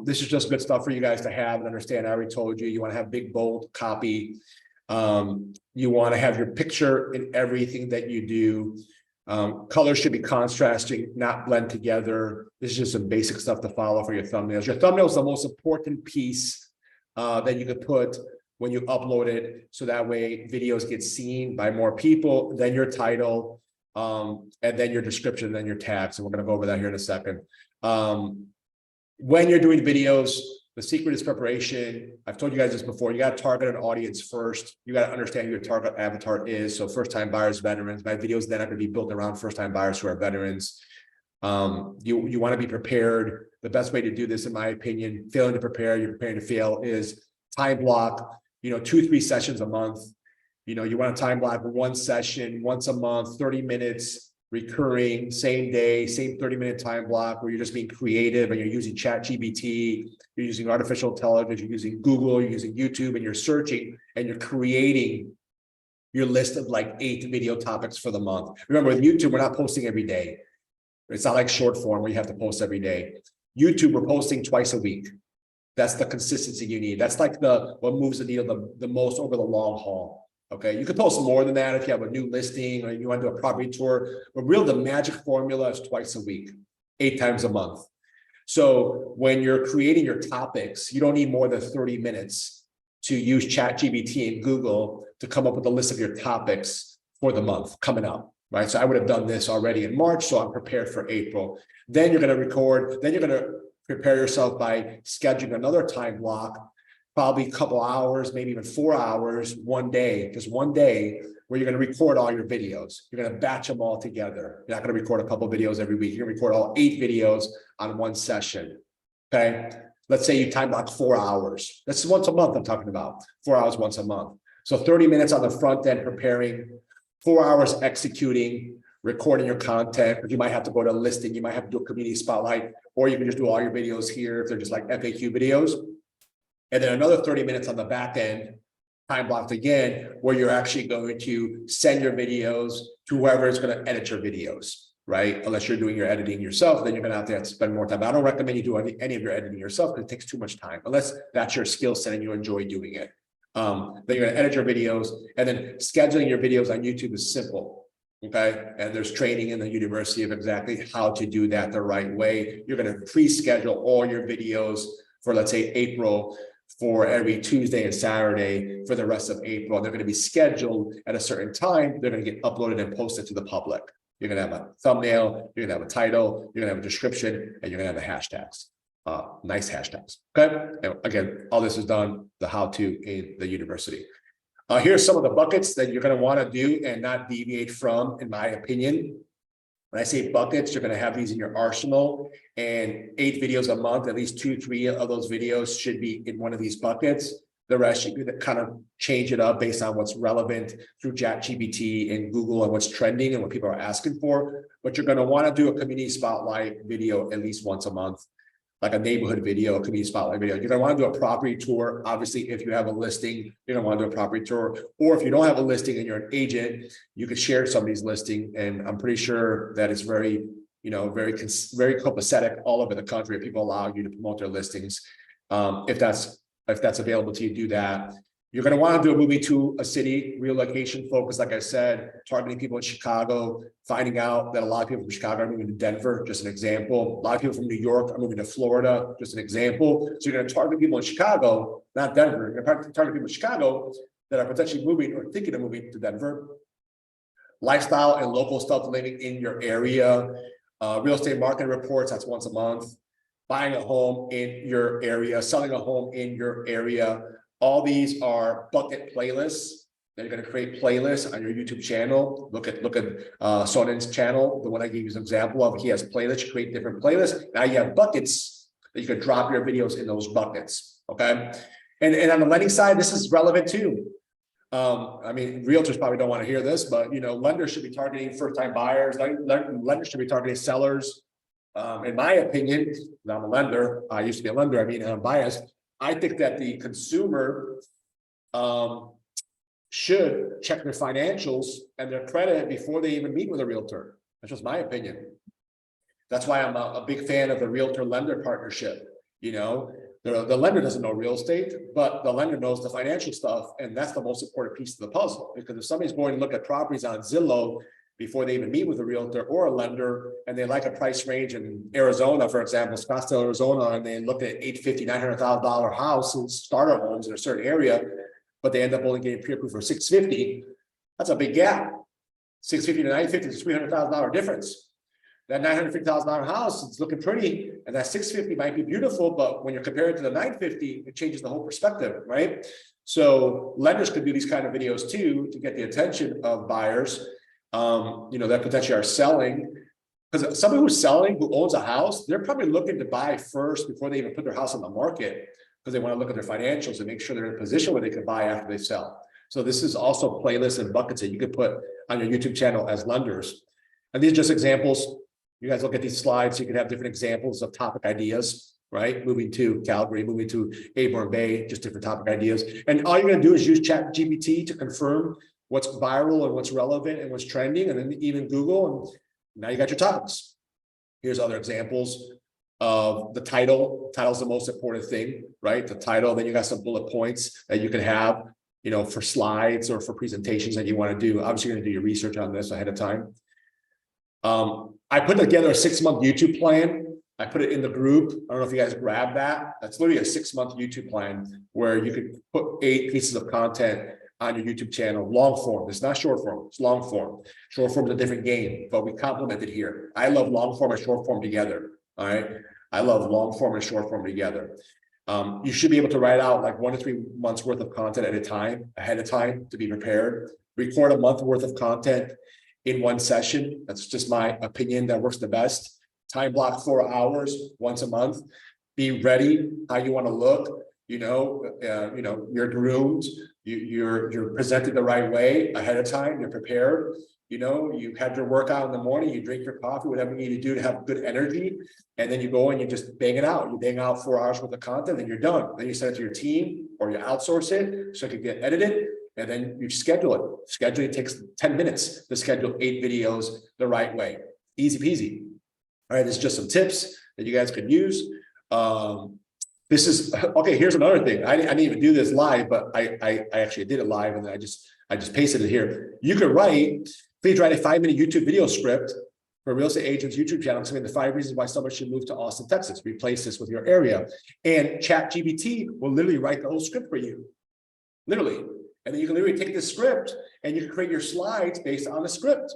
This is just good stuff for you guys to have and understand. I already told you, you want to have big, bold copy. You want to have your picture in everything that you do. Colors should be contrasting, not blend together. This is just some basic stuff to follow for your thumbnails. Your thumbnail is the most important piece that you could put when you upload it. So that way videos get seen by more people, then your title, and then your description, then your tags. And we're going to go over that here in a second. When you're doing videos, the secret is preparation. I've told you guys this before. You got to target an audience first. You got to understand who your target avatar is. So first-time buyers, veterans. My videos then are going to be built around first-time buyers who are veterans. You want to be prepared. The best way to do this, in my opinion, failing to prepare, you're preparing to fail, is time block. 2-3 sessions a month. You want to time block one session once a month, 30 minutes. Recurring, same day, same 30-minute time block where you're just being creative and you're using ChatGPT, you're using artificial intelligence, you're using Google, you're using YouTube, and you're searching and you're creating your list of like 8 video topics for the month. Remember, with YouTube, we're not posting every day. It's not like short form where you have to post every day. YouTube, we're posting twice a week. That's the consistency you need. That's like what moves the needle the most over the long haul. Okay, you could post more than that if you have a new listing or you want to do a property tour, but the magic formula is twice a week, 8 times a month. So when you're creating your topics, you don't need more than 30 minutes to use ChatGPT and Google to come up with a list of your topics for the month coming up, right? So I would have done this already in March, so I'm prepared for April. Then you're going to record, then you're going to prepare yourself by scheduling another time block, probably a couple hours, maybe even 4 hours, one day, just one day, where you're going to record all your videos. You're going to batch them all together. You're not going to record a couple videos every week. You're going to record all 8 videos on one session. Okay. Let's say you time block 4 hours. That's once a month I'm talking about. 4 hours once a month. So 30 minutes on the front end preparing, 4 hours executing, recording your content. But you might have to go to a listing. You might have to do a community spotlight, or you can just do all your videos here if they're just like FAQ videos. And then another 30 minutes on the back end, time blocked again, where you're actually going to send your videos to whoever is going to edit your videos, right? Unless you're doing your editing yourself, then you're going to have to spend more time. I don't recommend you do any of your editing yourself because it takes too much time, unless that's your skill set and you enjoy doing it. Then you're going to edit your videos, and then scheduling your videos on YouTube is simple. Okay. And there's training in the university of exactly how to do that the right way. You're going to pre-schedule all your videos for, let's say, April, for every Tuesday and Saturday for the rest of April. They're going to be scheduled at a certain time. They're going to get uploaded and posted to the public. You're going to have a thumbnail, you're going to have a title, you're going to have a description, and you're going to have the hashtags. Nice hashtags. Okay. And again, all this is done, the how-to in the university. Here's some of the buckets that you're going to want to do and not deviate from, in my opinion. When I say buckets, you're going to have these in your arsenal, and 8 videos a month, at least 2-3 of those videos should be in one of these buckets. The rest you could kind of change it up based on what's relevant through ChatGPT and Google and what's trending and what people are asking for. But you're going to want to do a community spotlight video at least once a month, like a neighborhood video, a community spotlight video. You're going to want to do a property tour. Obviously, if you have a listing, you're going to want to do a property tour. Or if you don't have a listing and you're an agent, you could share somebody's listing. And I'm pretty sure that it's very, very copacetic all over the country. People allow you to promote their listings. If that's available to you, do that. You're going to want to do a movie to a city, relocation focus, like I said, targeting people in Chicago, finding out that a lot of people from Chicago are moving to Denver, just an example. A lot of people from New York are moving to Florida, just an example. So you're going to target people in Chicago, not Denver. You're going to target people in Chicago that are potentially moving or thinking of moving to Denver. Lifestyle and local stuff living in your area. Real estate market reports, that's once a month. buying a home in your area, selling a home in your area. All these are bucket playlists. Then you're going to create playlists on your YouTube channel. Look at Sonen's channel, the one I gave you an example of. He has playlists. You create different playlists. Now you have buckets that you can drop your videos in those buckets. Okay, and on the lending side, this is relevant too. I mean, realtors probably don't want to hear this, but lenders should be targeting first-time buyers. Lenders should be targeting sellers. In my opinion, I'm a lender. I used to be a lender. I mean, I'm biased. I think that the consumer should check their financials and their credit before they even meet with a realtor. That's just my opinion. That's why I'm a big fan of the realtor-lender partnership. The lender doesn't know real estate, but the lender knows the financial stuff, and that's the most important piece of the puzzle. Because if somebody's going to look at properties on Zillow before they even meet with a realtor or a lender, and they like a price range in Arizona, for example, Scottsdale, Arizona, and they look at $850,000, $900,000 houses, starter homes in a certain area, but they end up only getting pre-approved for $650,000. That's a big gap. $650,000 to $950,000 is a $300,000 difference. That $950,000 house is looking pretty, and that $650,000 might be beautiful, but when you're comparing it to the $950,000, it changes the whole perspective, right? So lenders could do these kind of videos too to get the attention of buyers, that potentially are selling. Because somebody who's selling, who owns a house, they're probably looking to buy first before they even put their house on the market, because they want to look at their financials and make sure they're in a position where they can buy after they sell. So this is also playlists and buckets that you could put on your YouTube channel as lenders. And these are just examples. You guys look at these slides, you can have different examples of topic ideas, right? Moving to Calgary, moving to Aborn Bay, just different topic ideas. And all you're going to do is use ChatGPT to confirm what's viral and what's relevant and what's trending, and then even Google, and now you got your topics. Here's other examples of the title. Title's the most important thing, right? The title, then you got some bullet points that you can have, for slides or for presentations that you want to do. Obviously, you're going to do your research on this ahead of time. I put together a 6-month YouTube plan. I put it in the group. I don't know if you guys grabbed that. That's literally a 6-month YouTube plan where you could put 8 pieces of content on your YouTube channel, long form. It's not short form, it's long form. Short form is a different game, but we complement it here. I love long form and short form together. All right. I love long form and short form together. You should be able to write out like 1 to 3 months worth of content at a time, ahead of time, to be prepared. Record a month worth of content in one session. That's just my opinion. That works the best. Time block 4 hours once a month. Be ready how you want to look. You're groomed. You're presented the right way ahead of time. You're prepared. You had your workout in the morning. You drink your coffee, whatever you need to do to have good energy, and then you go and you just bang it out. You bang out 4 hours worth of content, then you're done. Then you send it to your team or you outsource it so it can get edited. And then you schedule it. Scheduling takes 10 minutes to schedule 8 videos the right way. Easy peasy. All right, there's just some tips that you guys could use. This is okay. Here's another thing. I didn't even do this live, but I actually did it live, and then I just pasted it here. You could please write a 5-minute YouTube video script for real estate agents YouTube channel. Explain the 5 reasons why someone should move to Austin, Texas. Replace this with your area, and ChatGPT will literally write the whole script for you, literally. And then you can literally take this script and you can create your slides based on the script.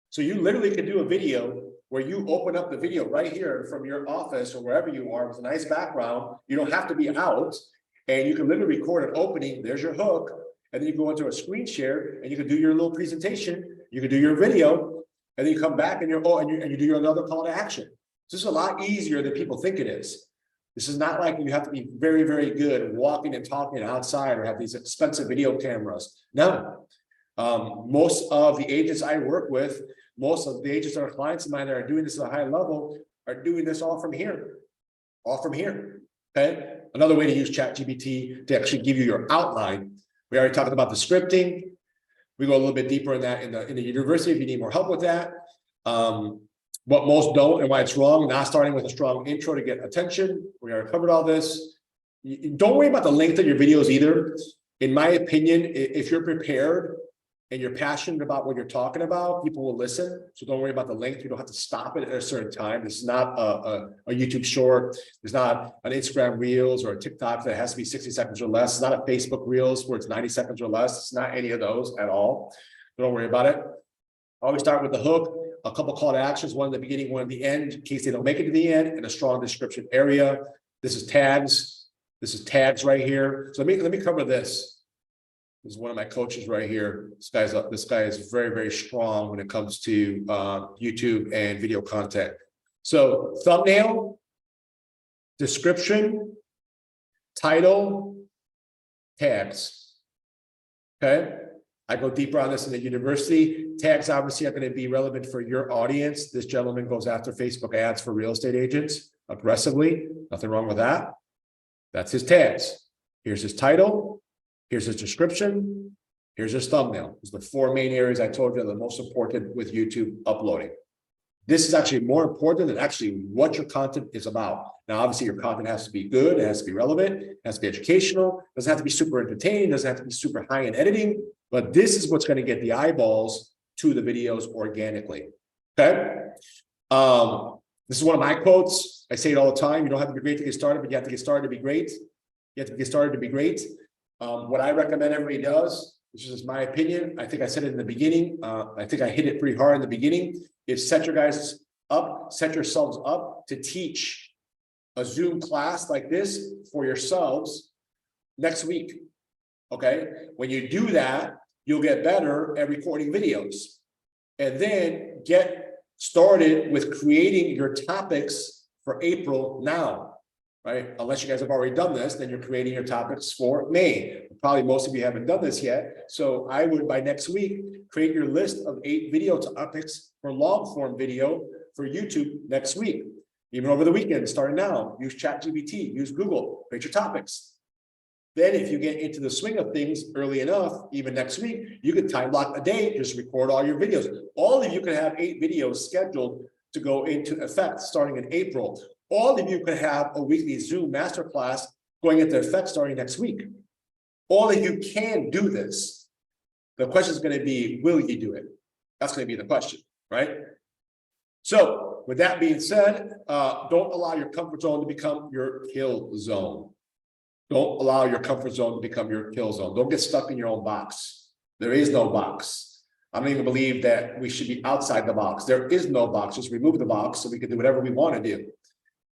So you literally can do a video where you open up the video right here from your office or wherever you are with a nice background. You don't have to be out, and you can literally record an opening. There's your hook. And then you go into a screen share and you can do your little presentation. You can do your video, and then you come back and you do your another call to action. So this is a lot easier than people think it is. This is not like you have to be very, very good walking and talking outside or have these expensive video cameras. No. Most of the agents I work with, most of the agents that are clients of mine that are doing this at a high level are doing this all from here. All from here. Okay. Another way to use ChatGPT to actually give you your outline. We already talked about the scripting. We go a little bit deeper in that in the university if you need more help with that. What most don't and why it's wrong, not starting with a strong intro to get attention. We already covered all this. Don't worry about the length of your videos either. In my opinion, if you're prepared and you're passionate about what you're talking about, people will listen. So don't worry about the length. You don't have to stop it at a certain time. This is not a YouTube short. There's not an Instagram Reels or a TikTok that has to be 60 seconds or less. It's not a Facebook Reels where it's 90 seconds or less. It's not any of those at all. Don't worry about it. Always start with the hook. a couple call to actions, one in the beginning, one at the end, in case they don't make it to the end, and a strong description area. This is tags. This is tags right here. So let me cover this. This is one of my coaches right here. This guy is very, very strong when it comes to YouTube and video content. So thumbnail, description, title, tags. Okay. I go deeper on this in the university. Tags obviously are going to be relevant for your audience. This gentleman goes after Facebook ads for real estate agents aggressively. Nothing wrong with that. That's his tags. Here's his title. Here's his description. Here's his thumbnail. These are the four main areas I told you are the most important with YouTube uploading. This is actually more important than actually what your content is about. Now, obviously, your content has to be good. It has to be relevant. It has to be educational. It doesn't have to be super entertaining. It doesn't have to be super high in editing. But this is what's going to get the eyeballs to the videos organically. Okay. This is one of my quotes. I say it all the time. You don't have to be great to get started, but you have to get started to be great. You have to get started to be great. What I recommend everybody does, which is my opinion, I think I said it in the beginning. I think I hit it pretty hard in the beginning, is set yourselves up to teach a Zoom class like this for yourselves next week. Okay. When you do that, you'll get better at recording videos, and then get started with creating your topics for April now, right? Unless you guys have already done this, then you're creating your topics for May. Probably most of you haven't done this yet. So I would, by next week, create your list of 8 video topics for long form video for YouTube next week. Even over the weekend, starting now, use ChatGPT, use Google, create your topics. Then if you get into the swing of things early enough, even next week, you can time block a day, just record all your videos. All of you can have 8 videos scheduled to go into effect starting in April. All of you can have a weekly Zoom masterclass going into effect starting next week. All of you can do this. The question is going to be, will you do it? That's going to be the question, right? So with that being said, don't allow your comfort zone to become your kill zone. Don't allow your comfort zone to become your kill zone. Don't get stuck in your own box. There is no box. I don't even believe that we should be outside the box. There is no box. Just remove the box so we can do whatever we want to do.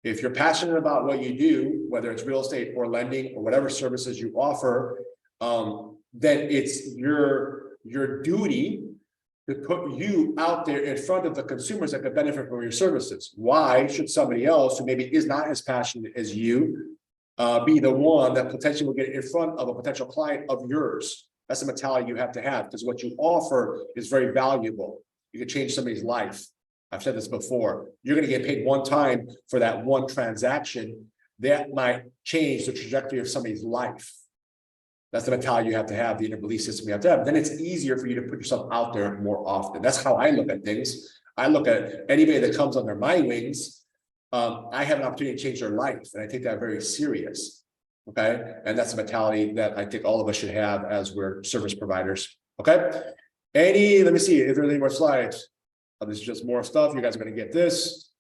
If you're passionate about what you do, whether it's real estate or lending or whatever services you offer, then it's your duty to put you out there in front of the consumers that could benefit from your services. Why should somebody else who maybe is not as passionate as you be the one that potentially will get in front of a potential client of yours? That's the mentality you have to have, because what you offer is very valuable. You can change somebody's life. I've said this before. You're going to get paid one time for that one transaction. That might change the trajectory of somebody's life. That's the mentality you have to have, the inner belief system you have to have. Then it's easier for you to put yourself out there more often. That's how I look at things. I look at anybody that comes under my wings. I have an opportunity to change their life, and I take that very serious. Okay, and that's a mentality that I think all of us should have as we're service providers. Okay, let me see if there's any more slides. This is just more stuff. You guys are going to get this.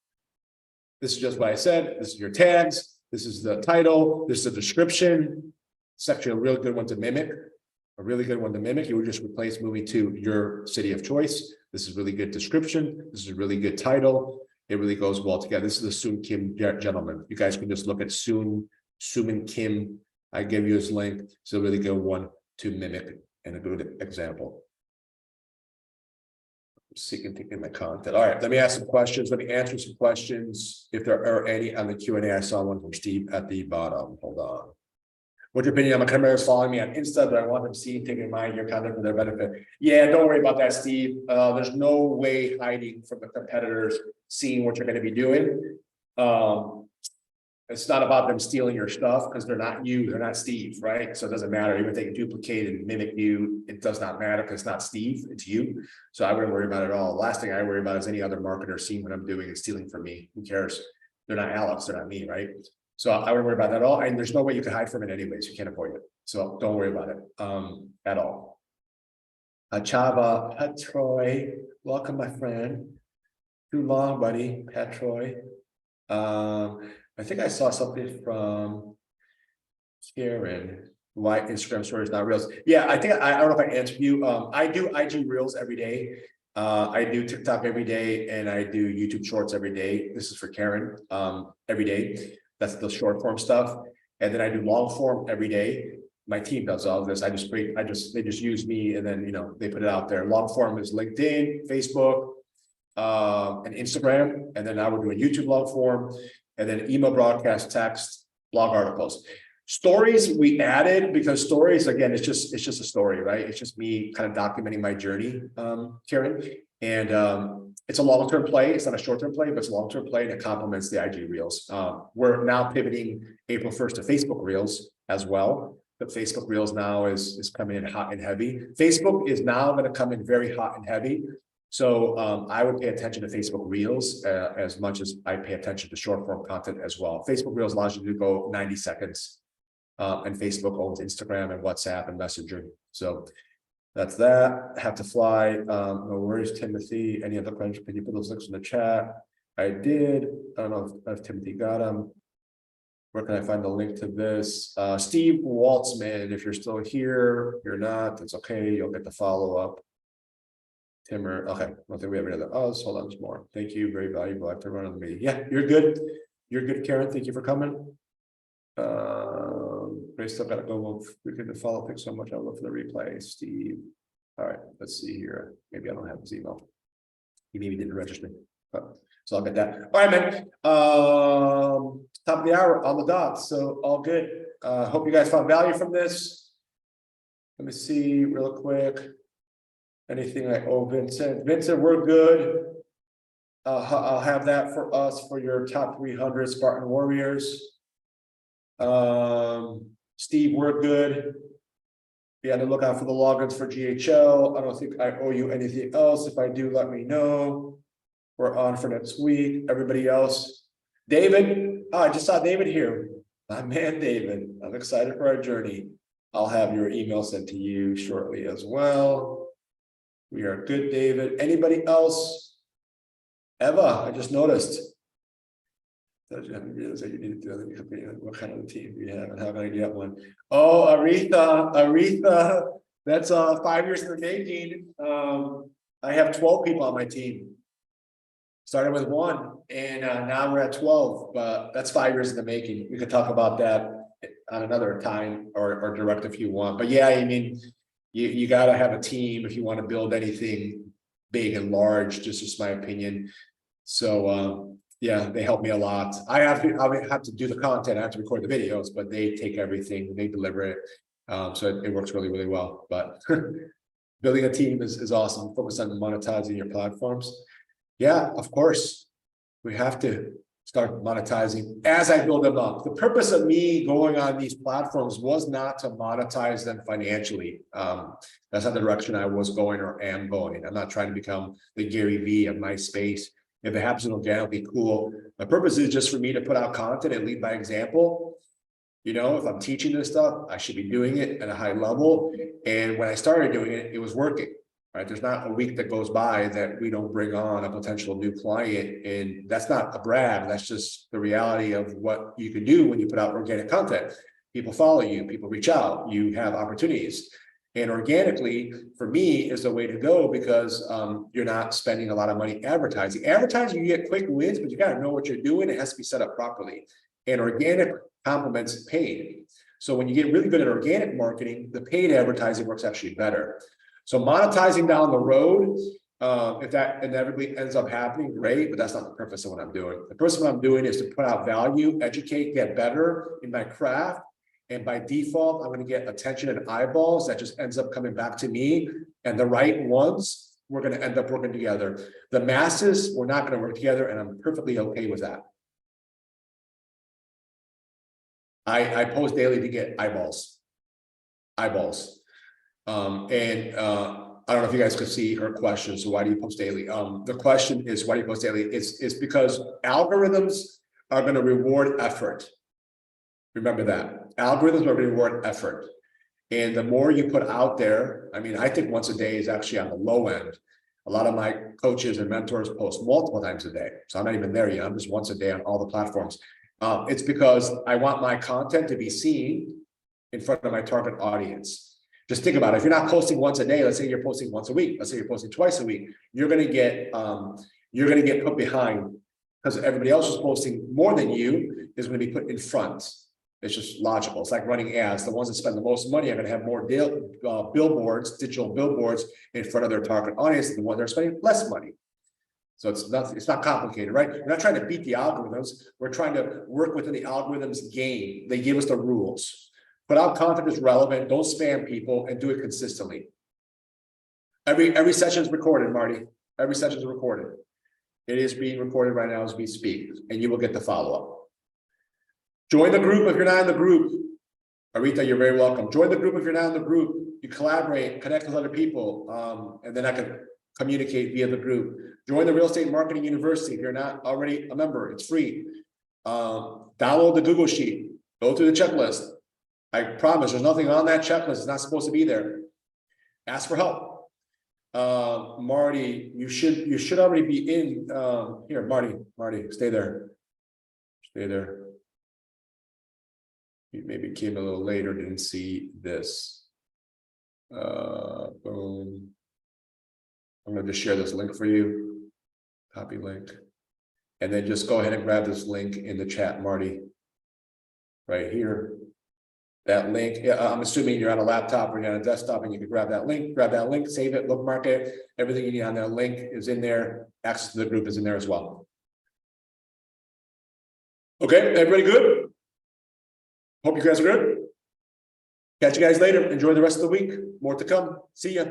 This is just what I said. This is your tags. This is the title. This is the description. It's actually a really good one to mimic. A really good one to mimic. You would just replace moving to your city of choice. This is really good description. This is a really good title. It really goes well together. This is the Soon Kim gentleman. You guys can just look at Suman Kim. I gave you his link. It's a really good one to mimic and a good example. Seeking taking my content. All right, let me ask some questions. Let me answer some questions if there are any on the Q&A. I saw one from Steve at the bottom. Hold on. What's your opinion on my customers following me on Insta, but I want them to see, taking mind your content for their benefit? Yeah, don't worry about that, Steve. There's no way hiding from the competitors seeing what you're going to be doing. It's not about them stealing your stuff, because they're not you, they're not Steve, right? So it doesn't matter. Even if they can duplicate and mimic you, it does not matter, because it's not Steve, it's you. So I wouldn't worry about it at all. The last thing I worry about is any other marketer seeing what I'm doing and stealing from me. Who cares? They're not Alex, they're not me, right? So I wouldn't worry about that at all. And there's no way you can hide from it anyways. You can't avoid it. So don't worry about it at all. Chava Petroy, welcome, my friend. Too long, buddy, Petroy. I think I saw something from Karen. Why Instagram stories not reels? Yeah, I think I don't know if I answered you. I do IG reels every day. I do TikTok every day and I do YouTube shorts every day. This is for Karen, every day. That's the short form stuff. And then I do long form every day. My team does all of this. They just use me and then, they put it out there. Long form is LinkedIn, Facebook, and Instagram. And then I would do a YouTube long form and then email broadcast, text, blog articles. Stories we added because stories, again, it's just a story, right? It's just me kind of documenting my journey, Karen. And it's a long-term play. It's not a short-term play, but it's a long-term play and it complements the IG Reels. We're now pivoting April 1st to Facebook Reels as well. The Facebook Reels now is coming in hot and heavy. Facebook is now going to come in very hot and heavy. So I would pay attention to Facebook Reels as much as I pay attention to short form content as well. Facebook Reels allows you to go 90 seconds. And Facebook owns Instagram and WhatsApp and Messenger. So that's that. Have to fly. No worries, Timothy. Any other questions? Can you put those links in the chat? I did. I don't know if Timothy got them. Where can I find the link to this? Steve Waltzman, if you're still here, you're not, that's okay. You'll get the follow-up. Timmer, okay. I don't think we have any other. Oh, hold on, there's more. Thank you. Very valuable. I have to run on the meeting. Yeah, you're good. You're good, Karen. Thank you for coming. I still gotta go. We can follow. Thanks so much. I'll look for the replay. Steve. All right, let's see here. Maybe I don't have his email. He maybe didn't register. But so I'll get that. All right, man. Top of the hour on the dot. So all good. Hope you guys found value from this. Let me see real quick. Anything like Vincent. Vincent, we're good. I'll have that for us for your top 300 Spartan Warriors. Steve, we're good. Be on the lookout for the logins for GHL. I don't think I owe you anything else. If I do, let me know. We're on for next week. Everybody else. David, I just saw David here. My man, David. I'm excited for our journey. I'll have your email sent to you shortly as well. We are good, David. Anybody else? Eva, I just noticed. Does you have realized that you need to do what kind of team do you have and how can I get one? Oh, Aretha, that's 5 years in the making. I have 12 people on my team. Started with 1 and now we're at 12, but that's 5 years in the making. We could talk about that on another time or direct if you want. But yeah, I mean, you got to have a team if you want to build anything big and large, just my opinion. So yeah, they help me a lot. I have to do the content, I have to record the videos, but they take everything, they deliver it. So it works really, really well. But building a team is awesome. Focus on monetizing your platforms. Yeah, of course. We have to start monetizing as I build them up. The purpose of me going on these platforms was not to monetize them financially. That's not the direction I was going or am going. I'm not trying to become the Gary Vee of my space. If it happens organically, cool. My purpose is just for me to put out content and lead by example. If I'm teaching this stuff, I should be doing it at a high level. And when I started doing it, it was working. Right? There's not a week that goes by that we don't bring on a potential new client. And that's not a brag. That's just the reality of what you can do when you put out organic content. People follow you, people reach out, you have opportunities. And organically, for me, is the way to go because you're not spending a lot of money advertising. Advertising, you get quick wins, but you got to know what you're doing. It has to be set up properly. And organic complements paid. So when you get really good at organic marketing, the paid advertising works actually better. So monetizing down the road, if that inevitably ends up happening, great, but that's not the purpose of what I'm doing. The purpose of what I'm doing is to put out value, educate, get better in my craft. And by default, I'm going to get attention and eyeballs that just ends up coming back to me. And the right ones, we're going to end up working together. The masses, we're not going to work together, and I'm perfectly okay with that. I post daily to get eyeballs. I don't know if you guys could see her question. So why do you post daily? The question is, why do you post daily? It's because algorithms are going to reward effort. Remember that. Algorithms are going to reward effort. And the more you put out there, I mean, I think once a day is actually on the low end. A lot of my coaches and mentors post multiple times a day. So I'm not even there yet. I'm just once a day on all the platforms. It's because I want my content to be seen in front of my target audience. Just think about it. If you're not posting once a day, let's say you're posting once a week, let's say you're posting twice a week, you're gonna get put behind because everybody else is posting more than you is going to be put in front. It's just logical. It's like running ads. The ones that spend the most money are going to have more billboards, digital billboards in front of their target audience than the one they're spending less money. So it's not complicated, right? We're not trying to beat the algorithms. We're trying to work within the algorithms game. They give us the rules. Put out content that's relevant. Don't spam people and do it consistently. Every session is recorded, Marty. Every session is recorded. It is being recorded right now as we speak, and you will get the follow-up. Join the group if you're not in the group. Arita, you're very welcome. Join the group if you're not in the group. You collaborate, connect with other people, and then I can communicate via the group. Join the Real Estate Marketing University if you're not already a member. It's free. Download the Google Sheet. Go through the checklist. I promise there's nothing on that checklist. It's not supposed to be there. Ask for help. Marty, you should already be in here. Marty, stay there. You maybe came a little later, didn't see this. Boom. I'm going to just share this link for you. Copy link. And then just go ahead and grab this link in the chat, Marty. Right here. That link, I'm assuming you're on a laptop or you're on a desktop and you can grab that link, save it, bookmark it. Everything you need on that link is in there. Access to the group is in there as well. Okay, everybody good? Hope you guys are good. Catch you guys later. Enjoy the rest of the week. More to come. See ya.